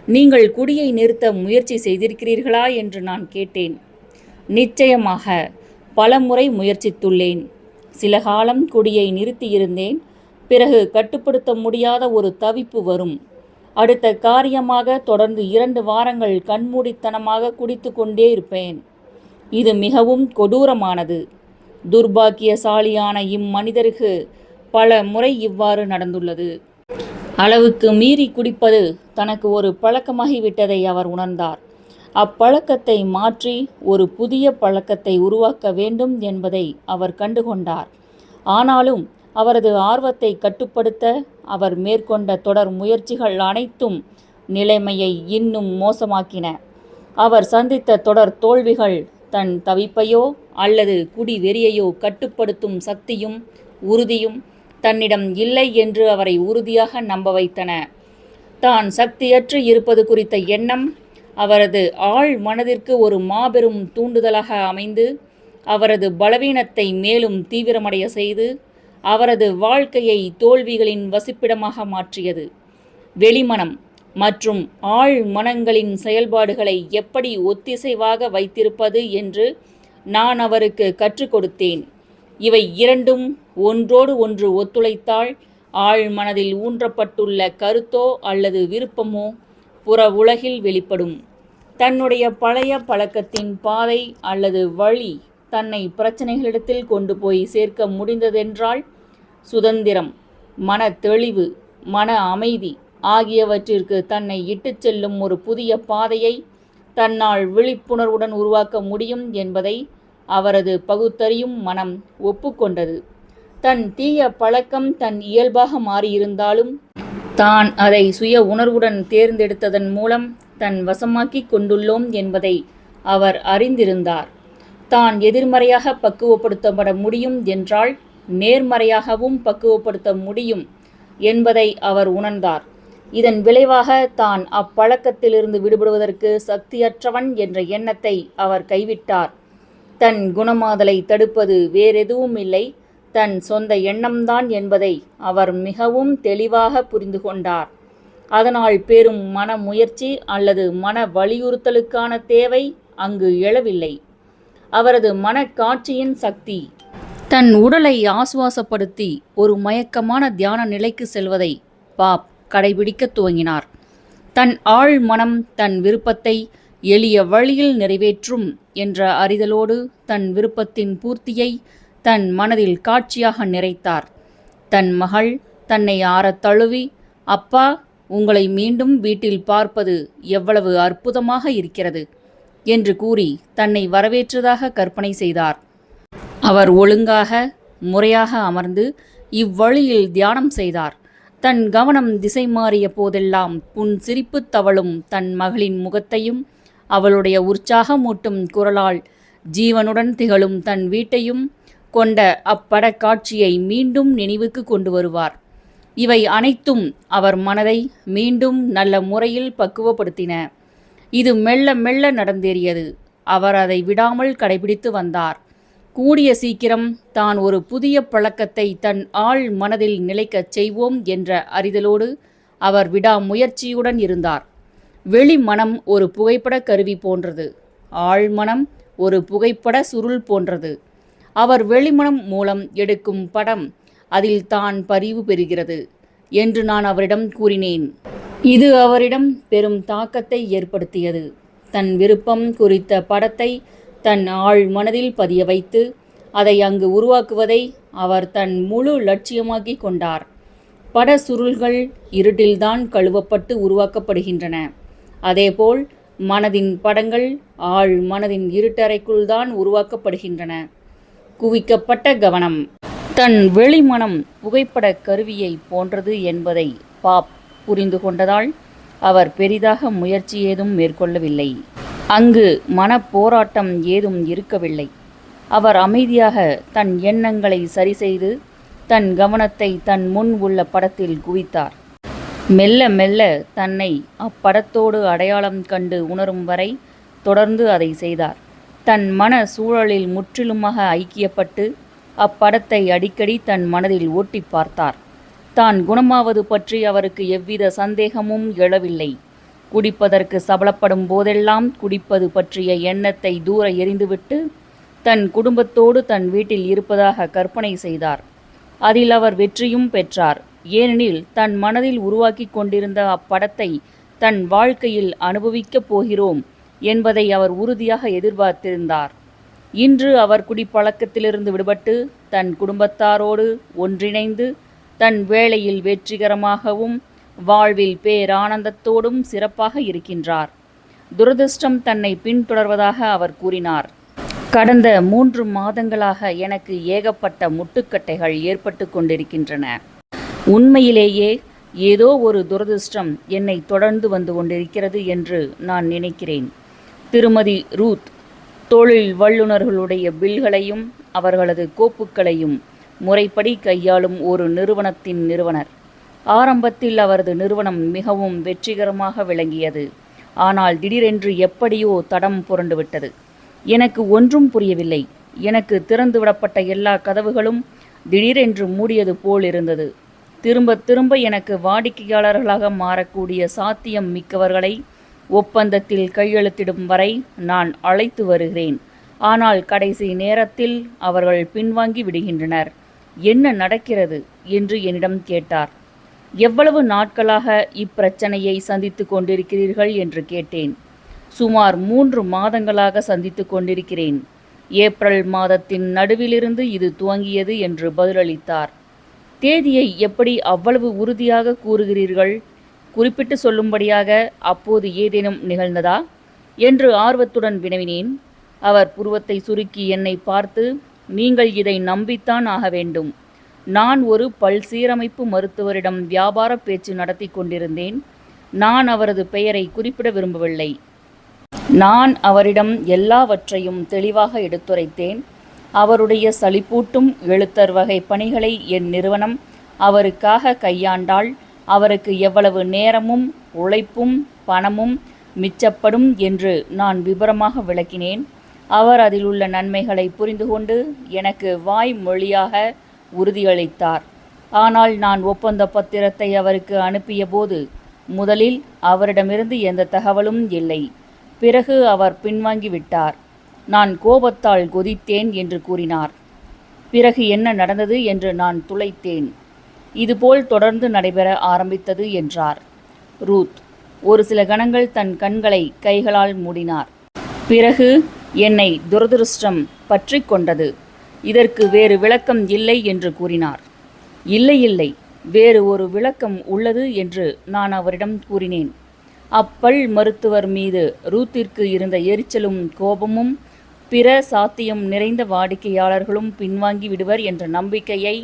நீங்கள் குடியை நிறுத்த முயற்சி செய்திருக்கிறீர்களா என்று நான் கேட்டேன். நிச்சயமாக பல முறை முயற்சித்துள்ளேன். சில காலம் குடியை நிறுத்தியிருந்தேன். பிறகு கட்டுப்படுத்த முடியாத ஒரு தவிப்பு வரும். அடுத்த காரியமாக தொடர்ந்து 2 வாரங்கள் கண்மூடித்தனமாக குடித்து கொண்டே இருப்பேன். இது மிகவும் கொடூரமானது. துர்பாக்கியசாலியான இம்மனிதருக்கு பல முறை இவ்வாறு நடந்துள்ளது. அளவுக்கு மீறி குடிப்பது தனக்கு ஒரு பழக்கமாகிவிட்டதை அவர் உணர்ந்தார். அப்பழக்கத்தை மாற்றி ஒரு புதிய பழக்கத்தை உருவாக்க வேண்டும் என்பதை அவர் கண்டுகொண்டார். ஆனாலும் அவரது ஆர்வத்தை கட்டுப்படுத்த அவர் மேற்கொண்ட தொடர் முயற்சிகள் அனைத்தும் நிலைமையை இன்னும் மோசமாக்கின. அவர் சந்தித்த தொடர் தோல்விகள் தன் தவிப்பையோ அல்லது குடி வெறியையோ கட்டுப்படுத்தும் சக்தியும் உறுதியும் தன்னிடம் இல்லை என்று அவரை உறுதியாக நம்ப வைத்தன. தான் சக்தியற்று இருப்பது குறித்த எண்ணம் அவரது ஆழ் மனதிற்கு ஒரு மாபெரும் தூண்டுதலாக அமைந்து அவரது பலவீனத்தை மேலும் தீவிரமடைய செய்து அவரது வாழ்க்கையை தோல்விகளின் வசிப்பிடமாக மாற்றியது. வெளிமனம் மற்றும் ஆழ் மனங்களின் செயல்பாடுகளை எப்படி ஒத்திசைவாக வைத்திருப்பது என்று நான் அவருக்கு கற்றுக் கொடுத்தேன். இவை இரண்டும் ஒன்றோடு ஒன்று ஒத்துழைத்தால் ஆழ் மனதில் ஊன்றப்பட்டுள்ள கருத்தோ அல்லது விருப்பமோ புற உலகில் வெளிப்படும். தன்னுடைய பழைய பழக்கத்தின் பாதை அல்லது வழி தன்னை பிரச்சனைகளிடத்தில் கொண்டு போய் சேர்க்க முடிந்ததென்றால் சுதந்திரம், மன தெளிவு, மன அமைதி ஆகியவற்றிற்கு தன்னை இட்டுச் செல்லும் ஒரு புதிய பாதையை தன்னால் விழிப்புணர்வுடன் உருவாக்க முடியும் என்பதை அவரது பகுத்தறியும் மனம் ஒப்புக்கொண்டது. தன் தீய பழக்கம் தன் இயல்பாக மாறியிருந்தாலும் தான் அதை சுய உணர்வுடன் தேர்ந்தெடுத்ததன் மூலம் தன் வசமாக்கிக் கொண்டுள்ளோம் என்பதை அவர் அறிந்திருந்தார். தான் எதிர்மறையாக பக்குவப்படுத்தப்பட முடியும் என்றால் நேர்மறையாகவும் பக்குவப்படுத்த முடியும் என்பதை அவர் உணர்ந்தார். இதன் விளைவாக தான் அப்பழக்கத்திலிருந்து விடுபடுவதற்கு சக்தியற்றவன் என்ற எண்ணத்தை அவர் கைவிட்டார். தன் குணமாதலை தடுப்பது வேறெதுவும் இல்லை, தன் சொந்த எண்ணம்தான் என்பதை அவர் மிகவும் தெளிவாக புரிந்து கொண்டார். அதனால் பெரும் மன முயற்சி அல்லது மன வலியுறுத்தலுக்கான தேவை அங்கு எழவில்லை. அவரது மனக்காட்சியின் சக்தி தன் உடலை ஆசுவாசப்படுத்தி ஒரு மயக்கமான தியான நிலைக்கு செல்வதை பாப் கடைபிடிக்க துவங்கினார். தன் ஆழ் மனம் தன் விருப்பத்தை எளிய வழியில் நிறைவேற்றும் என்ற அறிதலோடு தன் விருப்பத்தின் பூர்த்தியை தன் மனதில் காட்சியாக நிறைத்தார். தன் மகள் தன்னை ஆறத் தழுவி, அப்பா, உங்களை மீண்டும் வீட்டில் பார்ப்பது எவ்வளவு அற்புதமாக இருக்கிறது என்று கூறி தன்னை வரவேற்றதாக கற்பனை செய்தார். அவர் ஒழுங்காக முறையாக அமர்ந்து இவ்வழியில் தியானம் செய்தார். தன் கவனம் திசை மாறிய போதெல்லாம் புன்சிரிப்பு தவழும் தன் மகளின் முகத்தையும் அவளுடைய உற்சாகமூட்டும் குரலால் ஜீவனுடன் திகழும் தன் வீட்டையும் கொண்ட அப்படக் காட்சியை மீண்டும் நினைவுக்கு கொண்டு வருவார். இவை அனைத்தும் அவர் மனதை மீண்டும் நல்ல முறையில் பக்குவப்படுத்தின. இது மெல்ல மெல்ல நடந்தேறியது. அவர் அதை விடாமல் கடைபிடித்து வந்தார். கூடிய சீக்கிரம் தான் ஒரு புதிய பழக்கத்தை தன் ஆழ் மனதில் நிலைக்கச் செய்வோம் என்ற அறிதலோடு அவர் விடாமுயற்சியுடன் இருந்தார். வெளிமனம் ஒரு புகைப்பட கருவி போன்றது, ஆழ்மனம் ஒரு புகைப்பட சுருள் போன்றது. அவர் வெளிமனம் மூலம் எடுக்கும் படம் அதில் தான் பதிவு பெறுகிறது என்று நான் அவரிடம் கூறினேன். இது அவரிடம் பெரும் தாக்கத்தை ஏற்படுத்தியது. தன் விருப்பம் குறித்த படத்தை தன் ஆழ் மனதில் பதிய வைத்து அதை அங்கு உருவாக்குவதை அவர் தன் முழு லட்சியமாக்கி கொண்டார். பட சுருள்கள் இருட்டில்தான் கழுவப்பட்டு உருவாக்கப்படுகின்றன. அதேபோல் மனதின் படங்கள் ஆழ் மனதின் இருட்டறைக்குள்தான் உருவாக்கப்படுகின்றன. குவிக்கப்பட்ட கவனம் தன் வெளிமனம் புகைப்பட கருவியை போன்றது என்பதை பாப் புரிந்து கொண்டதால் அவர் பெரிதாக முயற்சி ஏதும் மேற்கொள்ளவில்லை. அங்கு மனப்போராட்டம் ஏதும் இருக்கவில்லை. அவர் அமைதியாக தன் எண்ணங்களை சரிசெய்து தன் கவனத்தை தன் முன் உள்ள படத்தில் குவித்தார். மெல்ல மெல்ல தன்னை அப்படத்தோடு அடையாளம் கண்டு உணரும் வரை தொடர்ந்து அதை செய்தார். தன் மன சூழலில் முற்றிலுமாக ஐக்கியப்பட்டு அப்படத்தை அடிக்கடி தன் மனதில் ஓட்டி பார்த்தார். தான் குணமாவது பற்றி அவருக்கு எவ்வித சந்தேகமும் எழவில்லை. குடிப்பதற்கு சபலப்படும் போதெல்லாம் குடிப்பது பற்றிய எண்ணத்தை தூர எறிந்துவிட்டு தன் குடும்பத்தோடு தன் வீட்டில் இருப்பதாக கற்பனை செய்தார். அதில் அவர் வெற்றியும் பெற்றார். ஏனெனில் தன் மனதில் உருவாக்கி கொண்டிருந்த அப்படத்தை தன் வாழ்க்கையில் அனுபவிக்கப் போகிறோம் என்பதை அவர் உறுதியாக எதிர்பார்த்திருந்தார். இன்று அவர் குடிப்பழக்கத்திலிருந்து விடுபட்டு தன் குடும்பத்தாரோடு ஒன்றிணைந்து தன் வேளையில் வெற்றிகரமாகவும் வாழ்வில் பேரானந்தத்தோடும் சிறப்பாக இருக்கின்றார். துரதிர்ஷ்டம் தன்னை பின்தொடர்வதாக அவர் கூறினார். கடந்த 3 மாதங்களாக எனக்கு ஏகப்பட்ட முட்டுக்கட்டைகள் ஏற்பட்டு கொண்டிருக்கின்றன. உண்மையிலேயே ஏதோ ஒரு துரதிர்ஷ்டம் என்னை தொடர்ந்து வந்து கொண்டிருக்கிறது என்று நான் நினைக்கிறேன். திருமதி ரூத் தொழில் வல்லுநர்களுடைய பில்களையும் அவர்களது கோப்புகளையும் முறைப்படி கையாளும் ஒரு நிறுவனத்தின் நிறுவனர். ஆரம்பத்தில் அவரது நிறுவனம் மிகவும் வெற்றிகரமாக விளங்கியது. ஆனால் திடீரென்று எப்படியோ தடம் புரண்டுவிட்டது. எனக்கு ஒன்றும் புரியவில்லை. எனக்கு திறந்துவிடப்பட்ட எல்லா கதவுகளும் திடீரென்று மூடியது போல் இருந்தது. திரும்ப திரும்ப எனக்கு வாடிக்கையாளர்களாக மாறக்கூடிய சாத்தியம் மிக்கவர்களை ஒப்பந்தத்தில் கையெழுத்திடும் வரை நான் அழைத்து வருகிறேன். ஆனால் கடைசி நேரத்தில் அவர்கள் பின்வாங்கி விடுகின்றனர். என்ன நடக்கிறது என்று என்னிடம் கேட்டார். எவ்வளவு நாட்களாக இப்பிரச்சனையை சந்தித்து கொண்டிருக்கிறீர்கள் என்று கேட்டேன். சுமார் 3 மாதங்களாக சந்தித்து கொண்டிருக்கிறேன். ஏப்ரல் மாதத்தின் நடுவிலிருந்து இது துவங்கியது என்று பதிலளித்தார். தேதியை எப்படி அவ்வளவு உறுதியாக கூறுகிறீர்கள்? குறிப்பிட்டு சொல்லும்படியாக அப்போது ஏதேனும் நிகழ்ந்ததா என்று ஆர்வத்துடன் வினவினேன். அவர் புருவத்தை சுருக்கி என்னை பார்த்து, நீங்கள் இதை நம்பித்தான் ஆக வேண்டும். நான் ஒரு பல் சீரமைப்பு மருத்துவரிடம் வியாபார பேச்சு நடத்தி கொண்டிருந்தேன். நான் அவரது பெயரை குறிப்பிட விரும்பவில்லை. நான் அவரிடம் எல்லாவற்றையும் தெளிவாக எடுத்துரைத்தேன். அவருடைய சலிப்பூட்டும் எழுத்தர் வகை பணிகளை என் நிறுவனம் அவருக்காக கையாண்டால் அவருக்கு எவ்வளவு நேரமும் உழைப்பும் பணமும் மிச்சப்படும் என்று நான் விபரமாக விளக்கினேன். அவர் அதில் உள்ள நன்மைகளை புரிந்து கொண்டு எனக்கு வாய்மொழியாக உறுதியளித்தார். ஆனால் நான் ஒப்பந்த பத்திரத்தை அவருக்கு அனுப்பிய போது முதலில் அவரிடமிருந்து எந்த தகவலும் இல்லை. பிறகு அவர் பின்வாங்கிவிட்டார். நான் கோபத்தால் கொதித்தேன் என்று கூறினார். பிறகு என்ன நடந்தது என்று நான் துளைத்தேன். இதுபோல் தொடர்ந்து நடைபெற ஆரம்பித்தது என்றார். ரூத் ஒரு சில கணங்கள் தன் கண்களை கைகளால் மூடினார். பிறகு என்னை துரதிருஷ்டம் பற்றி கொண்டது. இதற்கு வேறு விளக்கம் இல்லை என்று கூறினார். இல்லை இல்லை, வேறு ஒரு விளக்கம் உள்ளது என்று நான் அவரிடம் கூறினேன். அப்பல் மருத்துவர் மீது ரூத்திற்கு இருந்த எரிச்சலும் கோபமும் பிற சாத்தியம் நிறைந்த வாடிக்கையாளர்களும் பின்வாங்கி விடுவர் என்ற நம்பிக்கையை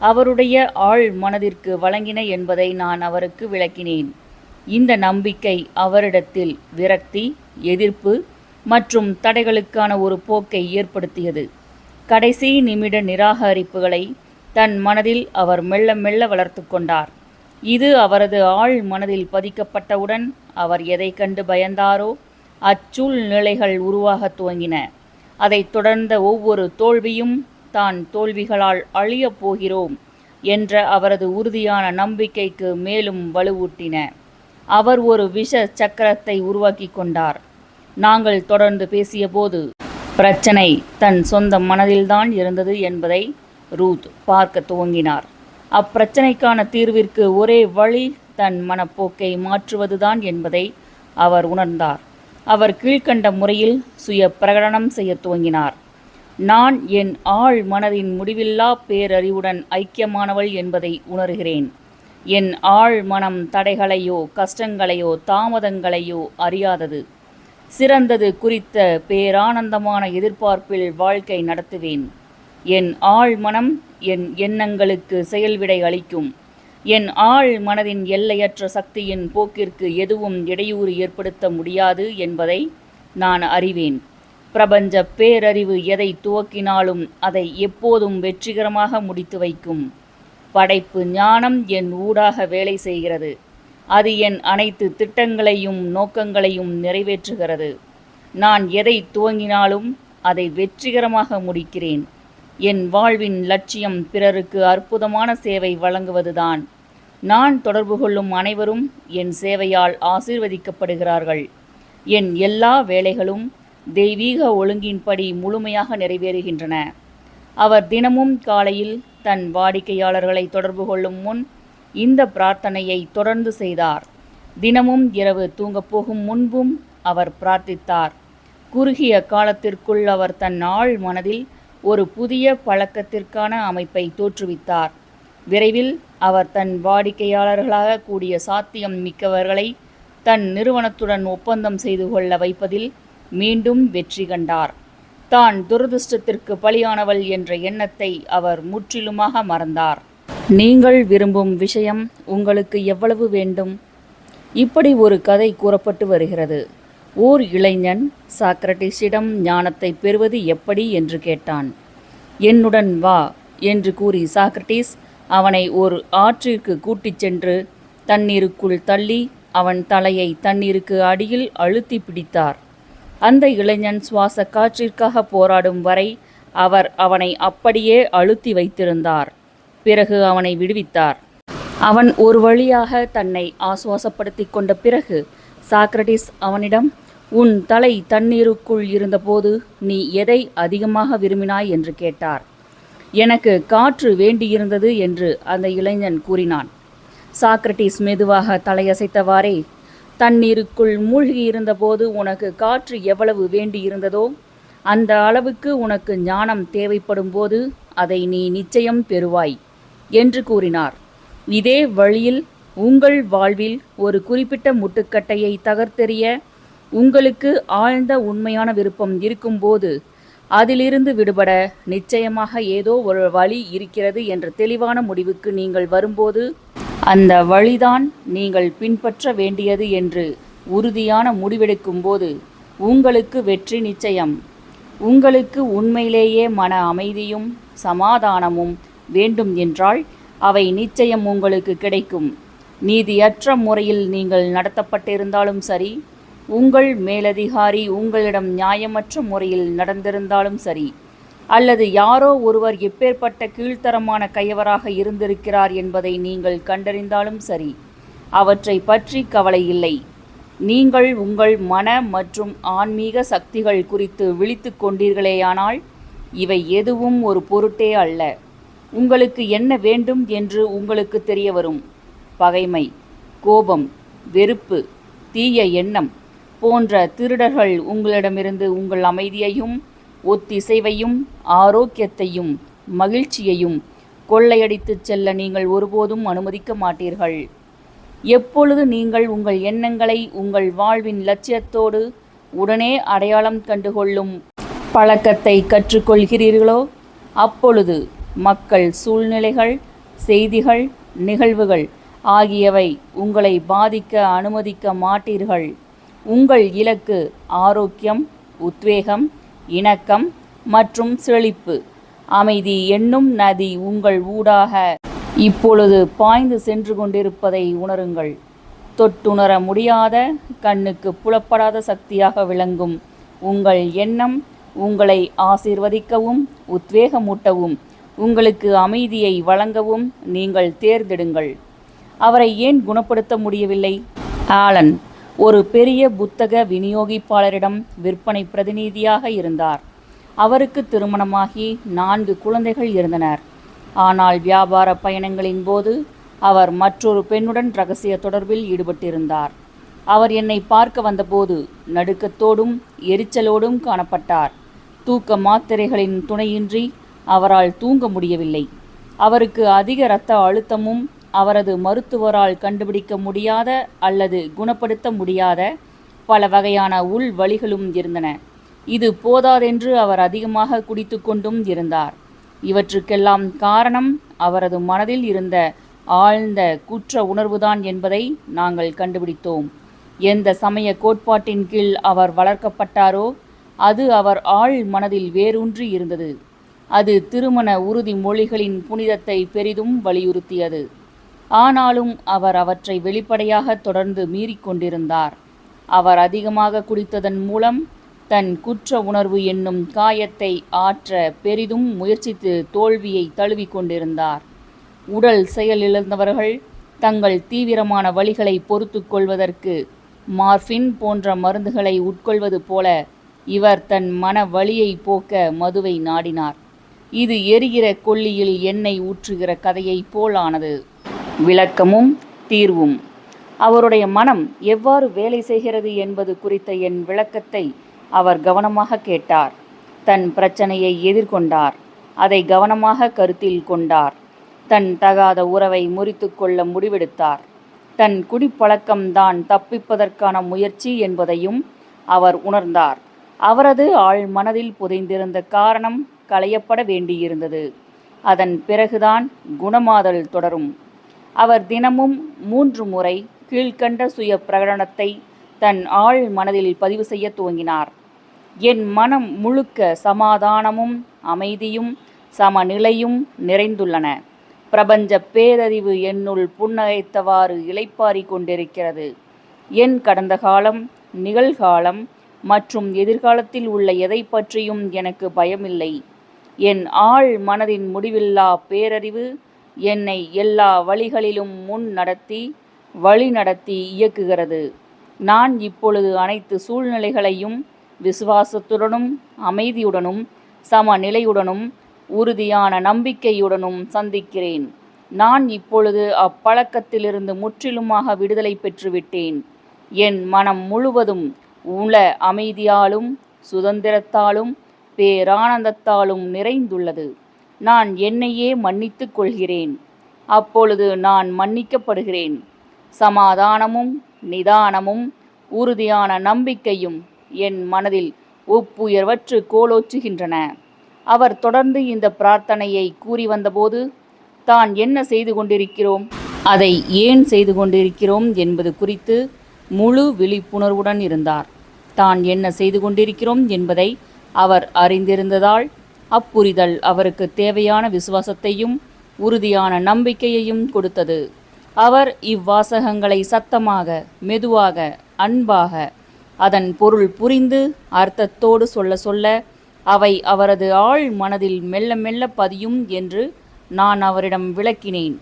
அவருடைய ஆழ் மனதிற்கு வழங்கின என்பதை நான் அவருக்கு விளக்கினேன். இந்த நம்பிக்கை அவரிடத்தில் விரக்தி, எதிர்ப்பு மற்றும் தடைகளுக்கான ஒரு போக்கை ஏற்படுத்தியது. கடைசி நிமிட நிராகரிப்புகளை தன் மனதில் அவர் மெல்ல மெல்ல வளர்த்து கொண்டார். இது அவரது ஆழ் மனதில் பதிக்கப்பட்டவுடன் அவர் எதை கண்டு பயந்தாரோ அச்சூழ்நிலைகள் உருவாகத் துவங்கின. அதைத் தொடர்ந்த ஒவ்வொரு தோல்வியும் தான் தோல்விகளால் அழியப் போகிறோம் என்ற அவரது உறுதியான நம்பிக்கைக்கு மேலும் வலுவூட்டின. அவர் ஒரு விஷ சக்கரத்தை உருவாக்கி கொண்டார். நாங்கள் தொடர்ந்து பேசியபோது பிரச்சனை தன் சொந்த மனதில்தான் இருந்தது என்பதை ரூத் பார்க்க துவங்கினார். அப்பிரச்சனைக்கான தீர்விற்கு ஒரே வழி தன் மனப்போக்கை மாற்றுவதுதான் என்பதை அவர் உணர்ந்தார். அவர் கீழ்க்கண்ட முறையில் சுய பிரகடனம் செய்ய துவங்கினார். நான் என் ஆழ் மனதின் முடிவில்லா பேரறிவுடன் ஐக்கியமானவள் என்பதை உணர்கிறேன். என் ஆழ் மனம் தடைகளையோ கஷ்டங்களையோ தாமதங்களையோ அறியாதது. சிறந்தது குறித்த பேரானந்தமான எதிர்பார்ப்பில் வாழ்க்கை நடத்துவேன். என் ஆழ் மனம் என் எண்ணங்களுக்கு செயல்விடை அளிக்கும். என் ஆழ் மனதின் எல்லையற்ற சக்தியின் போக்கிற்கு எதுவும் இடையூறு ஏற்படுத்த முடியாது என்பதை நான் அறிவேன். பிரபஞ்ச பேரறிவு எதை துவக்கினாலும் அதை எப்போதும் வெற்றிகரமாக முடித்து வைக்கும். படைப்பு ஞானம் என் ஊடாக வேலை செய்கிறது. அது என் அனைத்து திட்டங்களையும் நோக்கங்களையும் நிறைவேற்றுகிறது. நான் எதை துவங்கினாலும் அதை வெற்றிகரமாக முடிக்கிறேன். என் வாழ்வின் லட்சியம் பிறருக்கு அற்புதமான சேவை வழங்குவதுதான். நான் தொடர்பு கொள்ளும் அனைவரும் என் சேவையால் ஆசீர்வதிக்கப்படுகிறார்கள். என் எல்லா வேலைகளும் தெய்வீக ஒழுங்கின்படி முழுமையாக நிறைவேறுகின்றன. அவர் தினமும் காலையில் தன் வாடிக்கையாளர்களை தொடர்பு கொள்ளும் முன் இந்த பிரார்த்தனையை தொடர்ந்து செய்தார். தினமும் இரவு தூங்கப் போகும் முன்பும் அவர் பிரார்த்தித்தார். குறுகிய காலத்திற்குள் அவர் தன் ஆழ் மனதில் ஒரு புதிய பழக்கத்திற்கான அமைப்பை தோற்றுவித்தார். விரைவில் அவர் தன் வாடிக்கையாளர்களாக கூடிய சாத்தியம் மிக்கவர்களை தன் நிறுவனத்துடன் ஒப்பந்தம் செய்து கொள்ள வைப்பதில் மீண்டும் வெற்றி கண்டார். தான் துரதிர்ஷ்டத்திற்கு பலியானவள் என்ற எண்ணத்தை அவர் முற்றிலுமாக மறந்தார். நீங்கள் விரும்பும் விஷயம் உங்களுக்கு எவ்வளவு வேண்டும்? இப்படி ஒரு கதை கூறப்பட்டு வருகிறது. ஓர் இளைஞன் சாக்ரட்டிஸிடம் ஞானத்தை பெறுவது எப்படி என்று கேட்டான். என்னுடன் வா என்று கூறி சாக்ரட்டிஸ் அவனை ஒரு ஆற்றிற்கு கூட்டிச் சென்று தண்ணீருக்குள் தள்ளி அவன் தலையை தண்ணீருக்கு அடியில் அழுத்தி பிடித்தார். அந்த இளைஞன் சுவாச காற்றிற்காக போராடும் வரை அவர் அவனை அப்படியே அழுத்தி வைத்திருந்தார். பிறகு அவனை விடுவித்தார். அவன் ஒரு வழியாக தன்னை ஆசுவாசப்படுத்தி கொண்ட பிறகு சாக்ரட்டிஸ் அவனிடம், உன் தலை தண்ணீருக்குள் இருந்தபோது நீ எதை அதிகமாக விரும்பினாய் என்று கேட்டார். எனக்கு காற்று வேண்டியிருந்தது என்று அந்த இளைஞன் கூறினான். சாக்ரட்டிஸ் மெதுவாக தலையசைத்தவாறே, தண்ணீருக்குள் மூழ்கியிருந்தபோது உனக்கு காற்று எவ்வளவு வேண்டியிருந்ததோ அந்த அளவுக்கு உனக்கு ஞானம் தேவைப்படும் போது அதை நீ நிச்சயம் பெறுவாய் என்று கூறினார். இதே வழியில் உங்கள் வாழ்வில் ஒரு குறிப்பிட்ட முட்டுக்கட்டையை தகர்த்தெறிய உங்களுக்கு ஆழ்ந்த உண்மையான விருப்பம் இருக்கும்போது அதிலிருந்து விடுபட நிச்சயமாக ஏதோ ஒரு வழி இருக்கிறது என்ற தெளிவான முடிவுக்கு நீங்கள் வரும்போது அந்த வழிதான் நீங்கள் பின்பற்ற வேண்டியது என்று உறுதியான முடிவெடுக்கும்போது உங்களுக்கு வெற்றி நிச்சயம். உங்களுக்கு உண்மையிலேயே மன அமைதியும் சமாதானமும் வேண்டும் என்றால் அவை நிச்சயம் உங்களுக்கு கிடைக்கும். நீதியற்ற முறையில் நீங்கள் நடத்தப்பட்டிருந்தாலும் சரி, உங்கள் மேலதிகாரி உங்களிடம் நியாயமற்ற முறையில் நடந்திருந்தாலும் சரி, அல்லது யாரோ ஒருவர் எப்பேற்பட்ட கீழ்த்தரமான கையவராக இருந்திருக்கிறார் என்பதை நீங்கள் கண்டறிந்தாலும் சரி, அவற்றை பற்றி கவலை இல்லை. நீங்கள் உங்கள் மன மற்றும் ஆன்மீக சக்திகள் குறித்து விழித்து கொண்டீர்களேயானால் இவை எதுவும் ஒரு பொருட்டே அல்ல. உங்களுக்கு என்ன வேண்டும் என்று உங்களுக்கு தெரிய வரும். பகைமை, கோபம், வெறுப்பு, தீய எண்ணம் போன்ற திருடர்கள் உங்களிடமிருந்து உங்கள் அமைதியையும் ஒத்திசைவையும் ஆரோக்கியத்தையும் மகிழ்ச்சியையும் கொள்ளையடித்துச் செல்ல நீங்கள் ஒருபோதும் அனுமதிக்க மாட்டீர்கள். எப்பொழுது நீங்கள் உங்கள் எண்ணங்களை உங்கள் வாழ்வின் லட்சியத்தோடு உடனே அடையாளம் கண்டுகொள்ளும் பழக்கத்தை கற்றுக்கொள்கிறீர்களோ அப்பொழுது மக்கள், சூழ்நிலைகள், செய்திகள், நிகழ்வுகள் ஆகியவை உங்களை பாதிக்க அனுமதிக்க மாட்டீர்கள். உங்கள் இலக்கு ஆரோக்கியம், உத்வேகம், இணக்கம் மற்றும் செழிப்பு. அமைதி என்னும் நதி உங்கள் ஊடாக இப்பொழுது பாய்ந்து சென்று கொண்டிருப்பதை உணருங்கள். தொட்டுணர முடியாத, கண்ணுக்கு புலப்படாத சக்தியாக விளங்கும் உங்கள் எண்ணம் உங்களை ஆசீர்வதிக்கவும் உத்வேகமூட்டவும் உங்களுக்கு அமைதியை வழங்கவும் நீங்கள் தேர்ந்தெடுங்கள். அவரை ஏன் குணப்படுத்த முடியவில்லை? ஆலன் ஒரு பெரிய புத்தக விநியோகிப்பாளரிடம் விற்பனை பிரதிநிதியாக இருந்தார். அவருக்கு திருமணமாகி 4 குழந்தைகள் இருந்தனர். ஆனால் வியாபார பயணங்களின் போது அவர் மற்றொரு பெண்ணுடன் இரகசிய தொடர்பில் ஈடுபட்டிருந்தார். அவர் என்னை பார்க்க வந்தபோது நடுக்கத்தோடும் எரிச்சலோடும் காணப்பட்டார். தூக்க மாத்திரைகளின் துணையின்றி அவரால் தூங்க முடியவில்லை. அவருக்கு அதிக இரத்த அழுத்தமும் அவரது மருத்துவரால் கண்டுபிடிக்க முடியாத அல்லது குணப்படுத்த முடியாத பல வகையான உள் வலிகளும் இருந்தன. இது போதாதென்று அவர் அதிகமாக குடித்து கொண்டும் இருந்தார். இவற்றுக்கெல்லாம் காரணம் அவரது மனதில் இருந்த ஆழ்ந்த குற்ற உணர்வுதான் என்பதை நாங்கள் கண்டுபிடித்தோம். எந்த சமய கோட்பாட்டின் கீழ் அவர் வளர்க்கப்பட்டாரோ அது அவர் ஆழ் மனதில் வேரூன்றி இருந்தது. அது திருமண உறுதிமொழிகளின் புனிதத்தை பெரிதும் வலியுறுத்தியது. ஆனாலும் அவர் அவற்றை வெளிப்படையாக தொடர்ந்து மீறிக்கொண்டிருந்தார். அவர் அதிகமாக குடித்ததன் மூலம் தன் குற்ற உணர்வு என்னும் காயத்தை ஆற்ற பெரிதும் முயற்சித்து தோல்வியை தழுவிக்கொண்டிருந்தார். உடல் செயலிழந்தவர்கள் தங்கள் தீவிரமான வலிகளை பொறுத்து கொள்வதற்கு மார்பின் போன்ற மருந்துகளை உட்கொள்வது போல இவர் தன் மன வலியை போக்க மதுவை நாடினார். இது எரிகிற கொள்ளியில் எண்ணெய் ஊற்றுகிற கதையைப் போலானது. விளக்கமும் தீர்வும். அவருடைய மனம் எவ்வாறு வேலை செய்கிறது என்பது குறித்த என் விளக்கத்தை அவர் கவனமாக கேட்டார். தன் பிரச்சனையை எதிர்கொண்டார். அதை கவனமாக கருத்தில் கொண்டார். தன் தகாத உறவை முறித்து கொள்ள முடிவெடுத்தார். தன் குடிப்பழக்கம்தான் தப்பிப்பதற்கான முயற்சி என்பதையும் அவர் உணர்ந்தார். அவரது ஆழ் மனதில் புதைந்திருந்த காரணம் களையப்பட வேண்டியிருந்தது. அதன் பிறகுதான் குணமாதல் தொடரும். அவர் தினமும் 3 முறை கீழ்கண்ட சுய பிரகடனத்தை தன் ஆழ் மனதில் பதிவு செய்ய துவங்கினார். என் மனம் முழுக்க சமாதானமும் அமைதியும் சமநிலையும் நிறைந்துள்ளன. பிரபஞ்ச பேரறிவு என்னுள் புன்னகைத்தவாறு இளைப்பாரி கொண்டிருக்கிறது. என் கடந்த காலம், நிகழ்காலம் மற்றும் எதிர்காலத்தில் உள்ள எதை பற்றியும் எனக்கு பயமில்லை. என் ஆழ் மனதின் முடிவில்லா பேரறிவு என்னை எல்லா வழிகளிலும் வழிநடத்தி இயக்குகிறது. நான் இப்பொழுது அனைத்து சூழ்நிலைகளையும் விசுவாசத்துடனும் அமைதியுடனும் சமநிலையுடனும் உறுதியான நம்பிக்கையுடனும் சந்திக்கிறேன். நான் இப்பொழுது அப்பழக்கத்திலிருந்து முற்றிலுமாக விடுதலை பெற்றுவிட்டேன். என் மனம் முழுவதும் உள அமைதியாலும் சுதந்திரத்தாலும் பேரானந்தத்தாலும் நிறைந்துள்ளது. நான் என்னையே மன்னித்துக் கொள்கிறேன். அப்பொழுது நான் மன்னிக்கப்படுகிறேன். சமாதானமும் நிதானமும் உறுதியான நம்பிக்கையும் என் மனதில் ஒப்புயர்வற்று கோலோச்சுகின்றன. அவர் தொடர்ந்து இந்த பிரார்த்தனையை கூறி வந்தபோது தான் என்ன செய்து கொண்டிருக்கிறோம், அதை ஏன் செய்து கொண்டிருக்கிறோம் என்பது குறித்து முழு விழிப்புணர்வுடன் இருந்தார். தான் என்ன செய்து கொண்டிருக்கிறோம் என்பதை அவர் அறிந்திருந்ததால் அப்புரிதல் அவருக்கு தேவையான விசுவாசத்தையும் உறுதியான நம்பிக்கையையும் கொடுத்தது. அவர் இவ்வாசகங்களை சத்தமாக, மெதுவாக, அன்பாக, அதன் பொருள் புரிந்து அர்த்தத்தோடு சொல்ல அவை அவரது ஆழ் மனதில் மெல்ல மெல்ல பதியும் என்று நான் அவரிடம் விளக்கினேன்.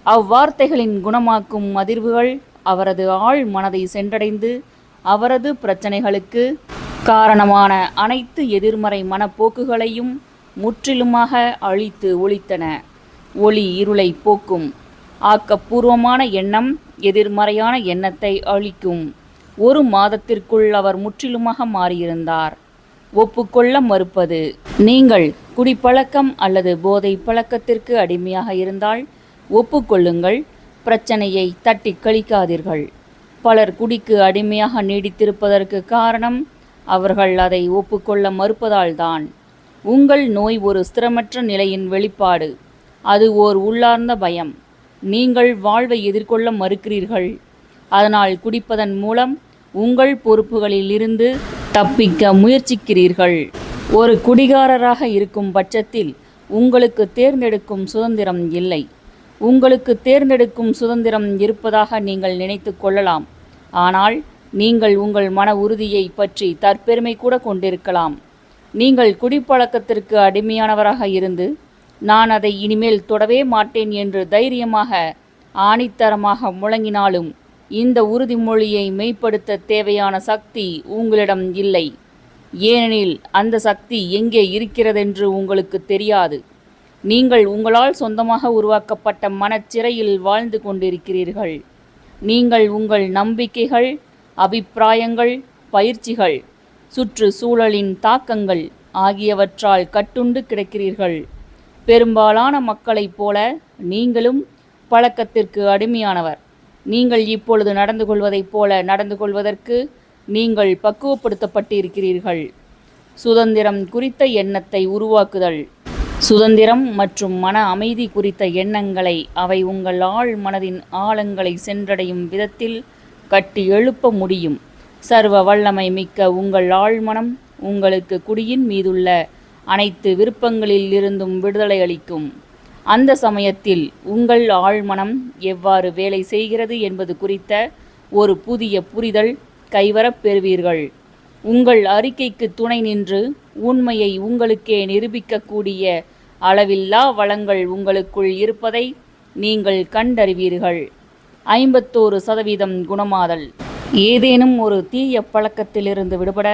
அவ்வார்த்தைகளின் குணமாக்கும் அதிர்வுகள் அவரது ஆழ் மனதை சென்றடைந்து அவரது பிரச்சனைகளுக்கு காரணமான அனைத்து எதிர்மறை மனப்போக்குகளையும் முற்றிலுமாக அழித்து ஒழித்தன. ஒளி இருளை போக்கும். ஆக்கப்பூர்வமான எண்ணம் எதிர்மறையான எண்ணத்தை அழிக்கும். 1 மாதத்திற்குள் அவர் முற்றிலுமாக மாறியிருந்தார். ஒப்புக்கொள்ள மறுப்பது. நீங்கள் குடிப்பழக்கம் அல்லது போதை பழக்கத்திற்கு அடிமையாக இருந்தால் ஒப்புக்கொள்ளுங்கள். பிரச்சனையை தட்டி கழிக்காதீர்கள். பலர் குடிக்கு அடிமையாக நீடித்திருப்பதற்கு காரணம் அவர்கள் அதை ஒப்புக்கொள்ள மறுப்பதால்தான். உங்கள் நோய் ஒரு ஸ்திரமற்ற நிலையின் வெளிப்பாடு. அது ஓர் உள்ளார்ந்த பயம். நீங்கள் வாழ்வை எதிர்கொள்ள மறுக்கிறீர்கள். அதனால் குடிப்பதன் மூலம் உங்கள் பொறுப்புகளில் இருந்து தப்பிக்க முயற்சிக்கிறீர்கள். ஒரு குடிகாரராக இருக்கும் பட்சத்தில் உங்களுக்கு தேர்ந்தெடுக்கும் சுதந்திரம் இல்லை. உங்களுக்கு தேர்ந்தெடுக்கும் சுதந்திரம் இருப்பதாக நீங்கள் நினைத்து கொள்ளலாம். ஆனால் நீங்கள் உங்கள் மன உறுதியை பற்றி தற்பெருமை கூட கொண்டிருக்கலாம். நீங்கள் குடிப்பழக்கத்திற்கு அடிமையானவராக இருந்து நான் அதை இனிமேல் தொடவே மாட்டேன் என்று தைரியமாக ஆணித்தரமாக முழங்கினாலும் இந்த உறுதிமொழியை மெய்ப்படுத்த தேவையான சக்தி உங்களிடம் இல்லை. ஏனெனில் அந்த சக்தி எங்கே இருக்கிறதென்று உங்களுக்கு தெரியாது. நீங்கள் உங்களால் சொந்தமாக உருவாக்கப்பட்ட மனச்சிறையில் வாழ்ந்து கொண்டிருக்கிறீர்கள். நீங்கள் உங்கள் நம்பிக்கைகள், அபிப்பிராயங்கள், பயிற்சிகள், சுற்றுச்சூழலின் தாக்கங்கள் ஆகியவற்றால் கட்டுண்டு கிடக்கிறீர்கள். பெரும்பாலான மக்களைப் போல நீங்களும் பழக்கத்திற்கு அடிமையானவர். நீங்கள் இப்பொழுது நடந்து கொள்வதைப் போல நடந்து கொள்வதற்கு நீங்கள் பக்குவப்படுத்தப்பட்டிருக்கிறீர்கள். சுதந்திரம் குறித்த எண்ணத்தை உருவாக்குதல். சுதந்திரம் மற்றும் மன அமைதி குறித்த எண்ணங்களை அவை உங்கள் ஆழ் மனதின் ஆழங்களை சென்றடையும் விதத்தில் கட்டி எழுப்ப முடியும். சர்வ வல்லமை மிக்க உங்கள் ஆழ்மனம் உங்களுக்கு குடியின் மீதுள்ள அனைத்து விருப்பங்களில் இருந்தும் விடுதலை அளிக்கும். அந்த சமயத்தில் உங்கள் ஆழ்மனம் எவ்வாறு வேலை செய்கிறது என்பது குறித்த ஒரு புதிய புரிதல் கைவரப் பெறுவீர்கள். உங்கள் அறிக்கைக்கு துணை நின்று உண்மையை உங்களுக்கே நிரூபிக்கக்கூடிய அளவில்லா வளங்கள் உங்களுக்குள் இருப்பதை நீங்கள் கண்டறிவீர்கள். 51% குணமாதல். ஏதேனும் ஒரு தீய பழக்கத்திலிருந்து விடுபட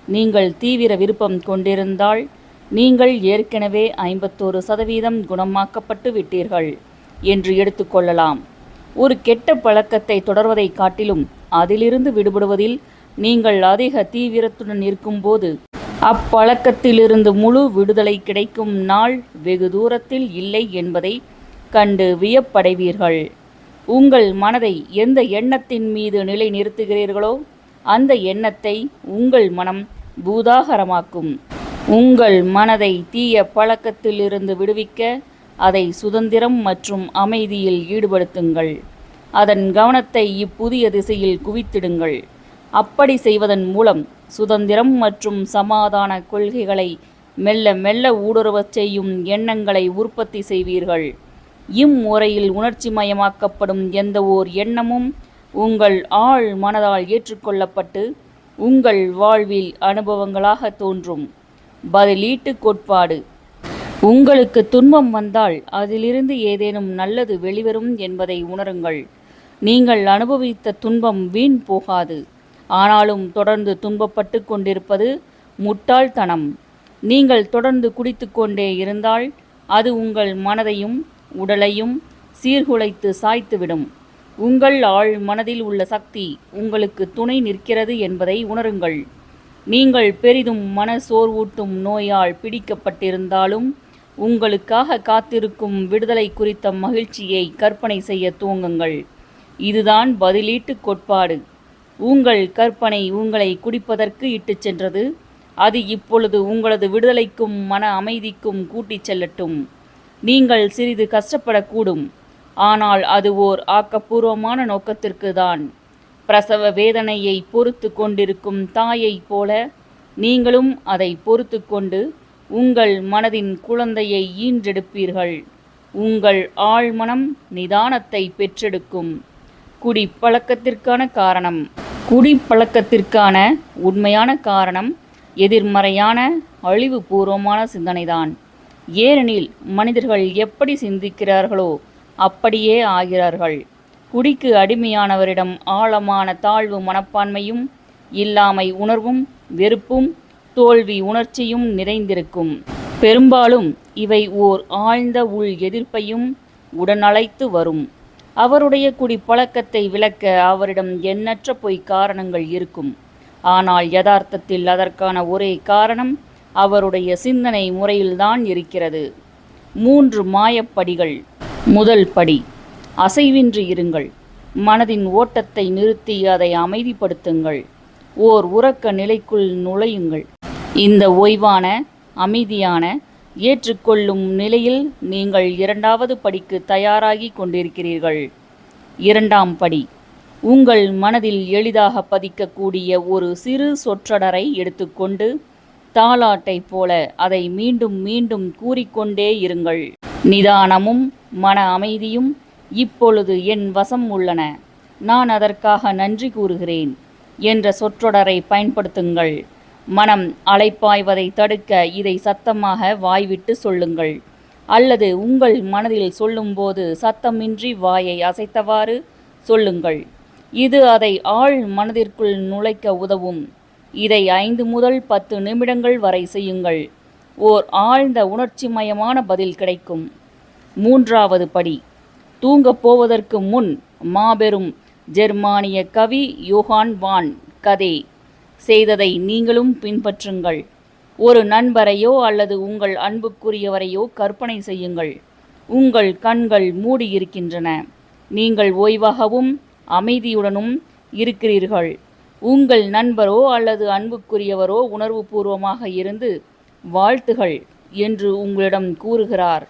நீங்கள் தீவிர விருப்பம் கொண்டிருந்தால் நீங்கள் ஏற்கனவே 51% குணமாக்கப்பட்டு விட்டீர்கள் என்று எடுத்துக்கொள்ளலாம். ஒரு கெட்ட பழக்கத்தை தொடர்வதை காட்டிலும் அதிலிருந்து விடுபடுவதில் நீங்கள் அதிக தீவிரத்துடன் இருக்கும்போது அப்பழக்கத்திலிருந்து முழு விடுதலை கிடைக்கும் நாள் வெகு தூரத்தில் இல்லை என்பதை கண்டு வியப்படைவீர்கள். உங்கள் மனதை எந்த எண்ணத்தின் மீது நிலை நிறுத்துகிறீர்களோ அந்த எண்ணத்தை உங்கள் மனம் பூதாகரமாக்கும். உங்கள் மனதை தீய பழக்கத்திலிருந்து விடுவிக்க அதை சுதந்திரம் மற்றும் அமைதியில் ஈடுபடுத்துங்கள். அதன் கவனத்தை இப்புதிய திசையில் குவித்திடுங்கள். அப்படி செய்வதன் மூலம் சுதந்திரம் மற்றும் சமாதான கொள்கைகளை மெல்ல மெல்ல ஊடுருவச் செய்யும் எண்ணங்களை உற்பத்தி செய்வீர்கள். இம்முறையில் உணர்ச்சிமயமாக்கப்படும் எந்த ஓர் எண்ணமும் உங்கள் ஆழ் மனதால் ஏற்றுக்கொள்ளப்பட்டு உங்கள் வாழ்வில் அனுபவங்களாக தோன்றும். பதிலீட்டு கோட்பாடு. உங்களுக்கு துன்பம் வந்தால் அதிலிருந்து ஏதேனும் நல்லது வெளிவரும் என்பதை உணருங்கள். நீங்கள் அனுபவித்த துன்பம் வீண் போகாது. ஆனாலும் தொடர்ந்து துன்பப்பட்டு கொண்டிருப்பது முட்டாள்தனம். நீங்கள் தொடர்ந்து குடித்து கொண்டே இருந்தால் அது உங்கள் மனதையும் உடலையும் சீர்குலைத்து சாய்த்துவிடும். உங்கள் ஆழ் மனதில் உள்ள சக்தி உங்களுக்கு துணை நிற்கிறது என்பதை உணருங்கள். நீங்கள் பெரிதும் மன சோர்வூட்டும் நோயால் பிடிக்கப்பட்டிருந்தாலும் உங்களுக்காக காத்திருக்கும் விடுதலை குறித்த மகிழ்ச்சியை கற்பனை செய்ய துவங்குங்கள். இதுதான் பதிலீட்டு கோட்பாடு. உங்கள் கற்பனை உங்களை குடிப்பதற்கு இட்டுச் சென்றது. அது இப்பொழுது உங்களது விடுதலைக்கும் மன அமைதிக்கும் கூட்டிச் செல்லட்டும். நீங்கள் சிறிது கஷ்டப்படக்கூடும். ஆனால் அது ஓர் ஆக்கப்பூர்வமான நோக்கத்திற்கு தான். பிரசவ வேதனையை பொறுத்து கொண்டிருக்கும் தாயைப் போல நீங்களும் அதை பொறுத்து கொண்டு உங்கள் மனதின் குழந்தையை ஈன்றெடுப்பீர்கள். உங்கள் ஆழ்மனம் நிதானத்தை பெற்றெடுக்கும். குடிப்பழக்கத்திற்கான காரணம். குடிப்பழக்கத்திற்கான உண்மையான காரணம் எதிர்மறையான அழிவுபூர்வமான சிந்தனைதான். ஏனெனில் மனிதர்கள் எப்படி சிந்திக்கிறார்களோ அப்படியே ஆகிறார்கள். குடிக்கு அடிமையானவரிடம் ஆழமான தாழ்வு மனப்பான்மையும் இல்லாமை உணர்வும் வெறுப்பும் தோல்வி உணர்ச்சியும் நிறைந்திருக்கும். பெரும்பாலும் இவை ஓர் ஆழ்ந்த உள் எதிர்ப்பையும் உடனழைத்து வரும். அவருடைய குடிப்பழக்கத்தை விளக்க அவரிடம் எண்ணற்ற பொய் காரணங்கள் இருக்கும். ஆனால் யதார்த்தத்தில் அதற்கான ஒரே காரணம் அவருடைய சிந்தனை முறையில்தான் இருக்கிறது. 3 மாயப்படிகள். முதல் படி, அசைவின்றி இருங்கள். மனதின் ஓட்டத்தை நிறுத்தி அதை அமைதிப்படுத்துங்கள். ஓர் உறக்க நிலைக்குள் நுழையுங்கள். இந்த ஓய்வான, அமைதியான, ஏற்றுக்கொள்ளும் நிலையில் நீங்கள் 2வது படிக்கு தயாராகி கொண்டிருக்கிறீர்கள். 2ஆம் படி. உங்கள் மனதில் எளிதாக பதிக்கக்கூடிய ஒரு சிறு சொற்றொடரை எடுத்துக்கொண்டு தாலாட்டை போல அதை மீண்டும் மீண்டும் கூறிக்கொண்டே இருங்கள். நிதானமும் மன அமைதியும் இப்பொழுது என் வசம் உள்ளன, நான் அதற்காக நன்றி கூறுகிறேன் என்ற சொற்றொடரை பயன்படுத்துங்கள். மனம் அலைப்பாய்வதை தடுக்க இதை சத்தமாக வாய்விட்டு சொல்லுங்கள். அல்லது உங்கள் மனதில் சொல்லும்போது சத்தமின்றி வாயை அசைத்தவாறு சொல்லுங்கள். இது அதை ஆழ் மனதிற்குள் நுழைக்க உதவும். இதை 5 முதல் 10 நிமிடங்கள் வரை செய்யுங்கள். ஓர் ஆழ்ந்த உணர்ச்சிமயமான பதில் கிடைக்கும். 3வது படி. தூங்கப் போவதற்கு முன் மாபெரும் ஜெர்மானிய கவி யோகான் வான் கதே செய்ததை நீங்களும் பின்பற்றுங்கள். ஒரு நண்பரையோ அல்லது உங்கள் அன்புக்குரியவரையோ கற்பனை செய்யுங்கள். உங்கள் கண்கள் மூடியிருக்கின்றன. நீங்கள் ஓய்வாகவும் அமைதியுடனும் இருக்கிறீர்கள். உங்கள் நண்பரோ அல்லது அன்புக்குரியவரோ உணர்வுபூர்வமாக இருந்து வாழ்த்துகள் என்று உங்களிடம் கூறுகிறார்.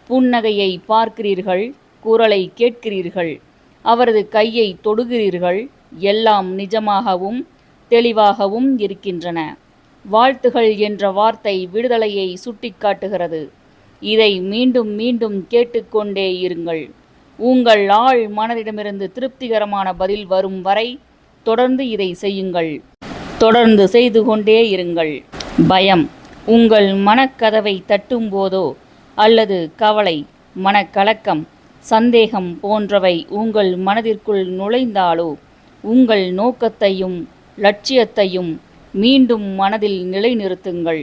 புன்னகையை பார்க்கிறீர்கள், குரலை கேட்கிறீர்கள், அவரது கையை தொடுகிறீர்கள். எல்லாம் நிஜமாகவும் தெளிவாகவும் இருக்கின்றன. வாழ்த்துகள் என்ற வார்த்தை விடுதலையை சுட்டிக்காட்டுகிறது. இதை மீண்டும் மீண்டும் கேட்டுக்கொண்டே இருங்கள். உங்கள் ஆழ் மனதிடமிருந்து திருப்திகரமான பதில் வரும் வரை தொடர்ந்து இதை செய்யுங்கள். தொடர்ந்து செய்து கொண்டே இருங்கள். பயம் உங்கள் மனக்கதவை தட்டும் போதோ அல்லது கவலை, மனக்கலக்கம், சந்தேகம் போன்றவை உங்கள் மனதிற்குள் நுழைந்தாலோ உங்கள் நோக்கத்தையும் லட்சியத்தையும் மீண்டும் மனதில் நிலைநிறுத்துங்கள்.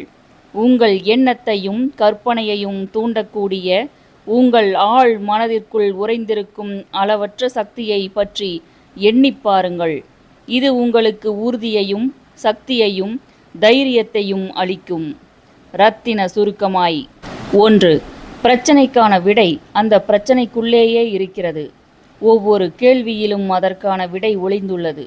உங்கள் எண்ணத்தையும் கற்பனையையும் தூண்டக்கூடிய உங்கள் ஆழ் மனதிற்குள் உறைந்திருக்கும் அளவற்ற சக்தியை பற்றி எண்ணிப் பாருங்கள். இது உங்களுக்கு உறுதியையும் சக்தியையும் தைரியத்தையும் அளிக்கும். இரத்தின சுருக்கமாய். 1. பிரச்சனைக்கான விடை அந்த பிரச்சனைக்குள்ளேயே இருக்கிறது. ஒவ்வொரு கேள்வியிலும் அதற்கான விடை ஒளிந்துள்ளது.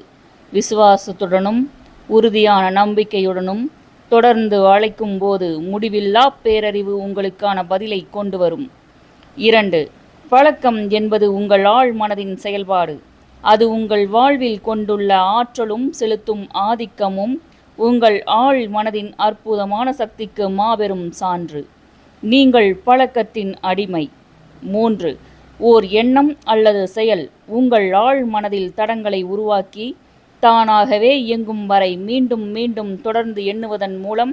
விசுவாசத்துடனும் உறுதியான நம்பிக்கையுடனும் தொடர்ந்து அழைக்கும் போது முடிவில்லா பேரறிவு உங்களுக்கான பதிலை கொண்டு வரும். 2. பழக்கம் என்பது உங்கள் ஆழ் மனதின் செயல்பாடு. அது உங்கள் வாழ்வில் கொண்டுள்ள ஆற்றலும் செலுத்தும் ஆதிக்கமும் உங்கள் ஆழ் மனதின் அற்புதமான சக்திக்கு மாபெரும் சான்று. நீங்கள் பழக்கத்தின் அடிமை. 3. ஓர் எண்ணம் அல்லது செயல் உங்கள் ஆழ் மனதில் தடங்களை உருவாக்கி தானாகவே இயங்கும் வரை மீண்டும் மீண்டும் தொடர்ந்து எண்ணுவதன் மூலம்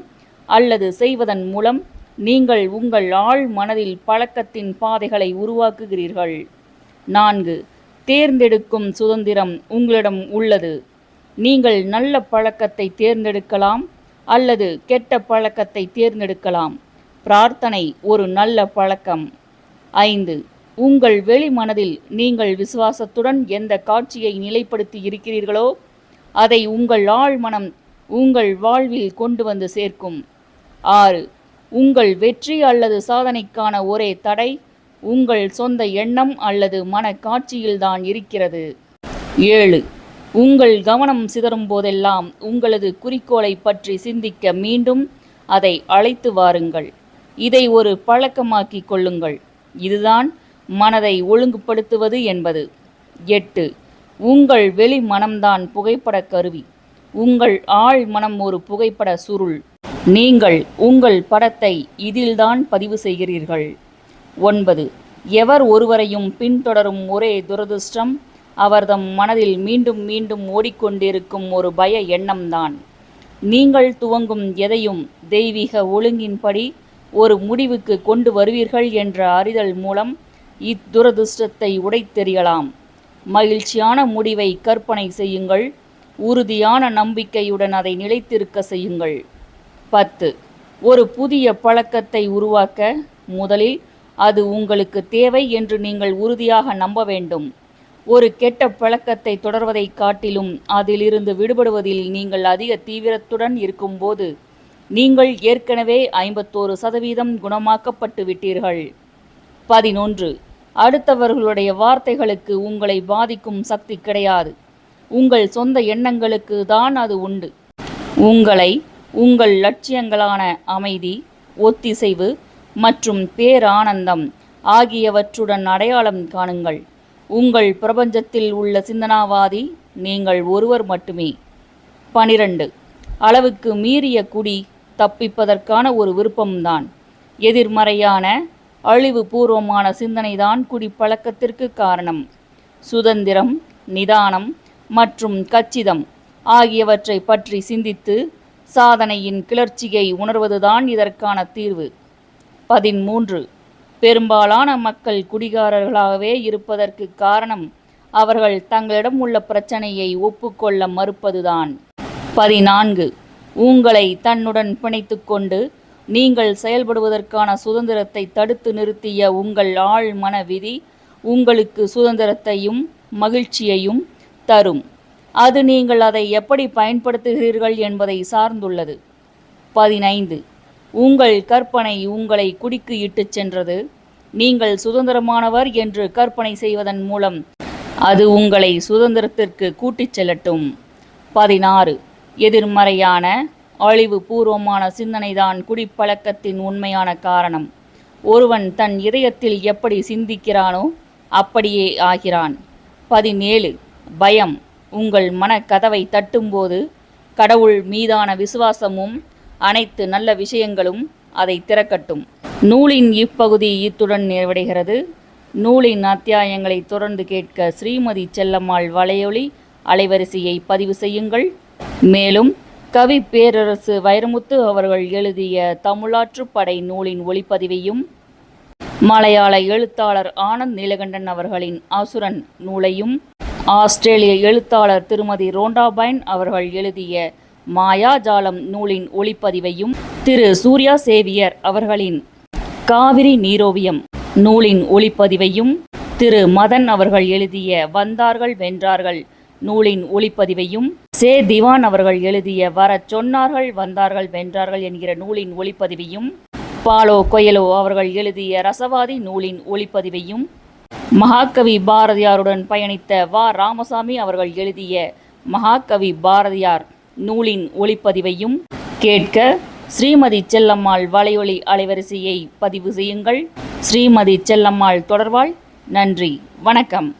அல்லது செய்வதன் மூலம் நீங்கள் உங்கள் ஆழ் மனதில் பழக்கத்தின் பாதைகளை உருவாக்குகிறீர்கள். 4. தேர்ந்தெடுக்கும் சுதந்திரம் உங்களிடம் உள்ளது. நீங்கள் நல்ல பழக்கத்தை தேர்ந்தெடுக்கலாம் அல்லது கெட்ட பழக்கத்தை தேர்ந்தெடுக்கலாம். பிரார்த்தனை ஒரு நல்ல பழக்கம். 5. உங்கள் வெளி மனதில் நீங்கள் விசுவாசத்துடன் எந்த காட்சியை நிலைப்படுத்தி இருக்கிறீர்களோ அதை உங்கள் ஆழ் மனம் உங்கள் வாழ்வில் கொண்டு வந்து சேர்க்கும். 6. உங்கள் வெற்றி அல்லது சாதனைக்கான ஒரே தடை உங்கள் சொந்த எண்ணம் அல்லது மன காட்சியில்தான் இருக்கிறது. 7. உங்கள் கவனம் சிதறும் போதெல்லாம் உங்களது குறிக்கோளை பற்றி சிந்திக்க மீண்டும் அதை அழைத்து வாருங்கள். இதை ஒரு பழக்கமாக்கிக் கொள்ளுங்கள். இதுதான் மனதை ஒழுங்குபடுத்துவது என்பது. 8. உங்கள் வெளி மனம்தான் புகைப்பட கருவி. உங்கள் ஆழ் மனம் ஒரு புகைப்பட சுருள். நீங்கள் உங்கள் படத்தை இதில்தான் பதிவு செய்கிறீர்கள். 9. எவர் ஒருவரையும் பின்தொடரும் ஒரே துரதிர்ஷ்டம் அவர்தம் மனதில் மீண்டும் மீண்டும் ஓடிக்கொண்டிருக்கும் ஒரு பய எண்ணம்தான். நீங்கள் துவங்கும் எதையும் தெய்வீக ஒழுங்கின்படி ஒரு முடிவுக்கு கொண்டு வருவீர்கள் என்ற அறிதல் மூலம் இத்துரதிர்ஷ்டத்தை உடைத்தெறியலாம். மகிழ்ச்சியான முடிவை கற்பனை செய்யுங்கள். உறுதியான நம்பிக்கையுடன் அதை நிலைத்திருக்க செய்யுங்கள். 10. ஒரு புதிய பழக்கத்தை உருவாக்க முதலில் அது உங்களுக்கு தேவை என்று நீங்கள் உறுதியாக நம்ப வேண்டும். ஒரு கெட்ட பழக்கத்தை தொடர்வதை காட்டிலும் அதிலிருந்து விடுபடுவதில் நீங்கள் அதிக தீவிரத்துடன் இருக்கும்போது நீங்கள் ஏற்கனவே 51% குணமாக்கப்பட்டு விட்டீர்கள். 11. அடுத்தவர்களுடைய வார்த்தைகளுக்கு உங்களை பாதிக்கும் சக்தி கிடையாது. உங்கள் சொந்த எண்ணங்களுக்கு தான் அது உண்டு. உங்களை உங்கள் லட்சியங்களான அமைதி, ஒத்திசைவு மற்றும் பேரானந்தம் ஆகியவற்றுடன் அடையாளம் காணுங்கள். உங்கள் பிரபஞ்சத்தில் உள்ள சிந்தனாவாதி நீங்கள் ஒருவர் மட்டுமே. 12. அளவுக்கு மீறிய குடி தப்பிப்பதற்கான ஒரு விருப்பம்தான். எதிர்மறையான அழிவுபூர்வமான சிந்தனைதான் குடிப்பழக்கத்திற்கு காரணம். சுதந்திரம், நிதானம் மற்றும் கச்சிதம் ஆகியவற்றை பற்றி சிந்தித்து சாதனையின் கிளர்ச்சியை உணர்வதுதான் இதற்கான தீர்வு. 13. பெரும்பாலான மக்கள் குடிகாரர்களாகவே இருப்பதற்கு காரணம் அவர்கள் தங்களிடம் உள்ள பிரச்சனையை ஒப்புக்கொள்ள மறுப்பதுதான். 14. உங்களை தன்னுடன் பிணைத்துக்கொண்டு நீங்கள் செயல்படுவதற்கான சுதந்திரத்தை தடுத்து நிறுத்திய உங்கள் ஆழ் மன விதி உங்களுக்கு சுதந்திரத்தையும் மகிழ்ச்சியையும் தரும். அது நீங்கள் அதை எப்படி பயன்படுத்துகிறீர்கள் என்பதை சார்ந்துள்ளது. 15. உங்கள் கற்பனை உங்களை குடிக்கு இட்டுச் சென்றது. நீங்கள் சுதந்திரமானவர் என்று கற்பனை செய்வதன் மூலம் அது உங்களை சுதந்திரத்திற்கு கூட்டிச் செல்லட்டும். 16. எதிர்மறையான அழிவுபூர்வமான சிந்தனைதான் குடிப்பழக்கத்தின் உண்மையான காரணம். ஒருவன் தன் இதயத்தில் எப்படி சிந்திக்கிறானோ அப்படியே ஆகிறான். 17. பயம் உங்கள் மனக்கதவை தட்டும்போது கடவுள் மீதான விசுவாசமும் அனைத்து நல்ல விஷயங்களும் அதை திறக்கட்டும். நூலின் இப்பகுதி இத்துடன் நிறைவடைகிறது. நூலின் அத்தியாயங்களை தொடர்ந்து கேட்க ஸ்ரீமதி செல்லம்மாள் வலையொலி அலைவரிசையை பதிவு செய்யுங்கள். மேலும் கவி பேரரசு வைரமுத்து அவர்கள் எழுதிய தமிழாற்றுப்படை நூலின் ஒளிப்பதிவையும் மலையாள எழுத்தாளர் ஆனந்த் நீலகண்டன் அவர்களின் அசுரன் நூலையும் ஆஸ்திரேலிய எழுத்தாளர் திருமதி ரோண்டா பைன் அவர்கள் எழுதிய மாயாஜாலம் நூலின் ஒளிப்பதிவையும் திரு சூர்யா சேவியர் அவர்களின் காவிரி நீரோவியம் நூலின் ஒளிப்பதிவையும் திரு மதன் அவர்கள் எழுதிய வந்தார்கள் வென்றார்கள் நூலின் ஒளிப்பதிவையும் சே திவான் அவர்கள் எழுதிய வரச் சொன்னார்கள் வந்தார்கள் வென்றார்கள் என்கிற நூலின் ஒளிப்பதிவையும் பாலோ கொயலோ அவர்கள் எழுதிய ரசவாதி நூலின் ஒளிப்பதிவையும் மகாகவி பாரதியாருடன் பயணித்த வா ராமசாமி அவர்கள் எழுதிய மகாகவி பாரதியார் நூலின் ஒளிப்பதிவையும் கேட்க ஸ்ரீமதி செல்லம்மாள் வலையொலி அலைவரிசையை பதிவு செய்யுங்கள். ஸ்ரீமதி செல்லம்மாள் தொடர்வாள். நன்றி, வணக்கம்.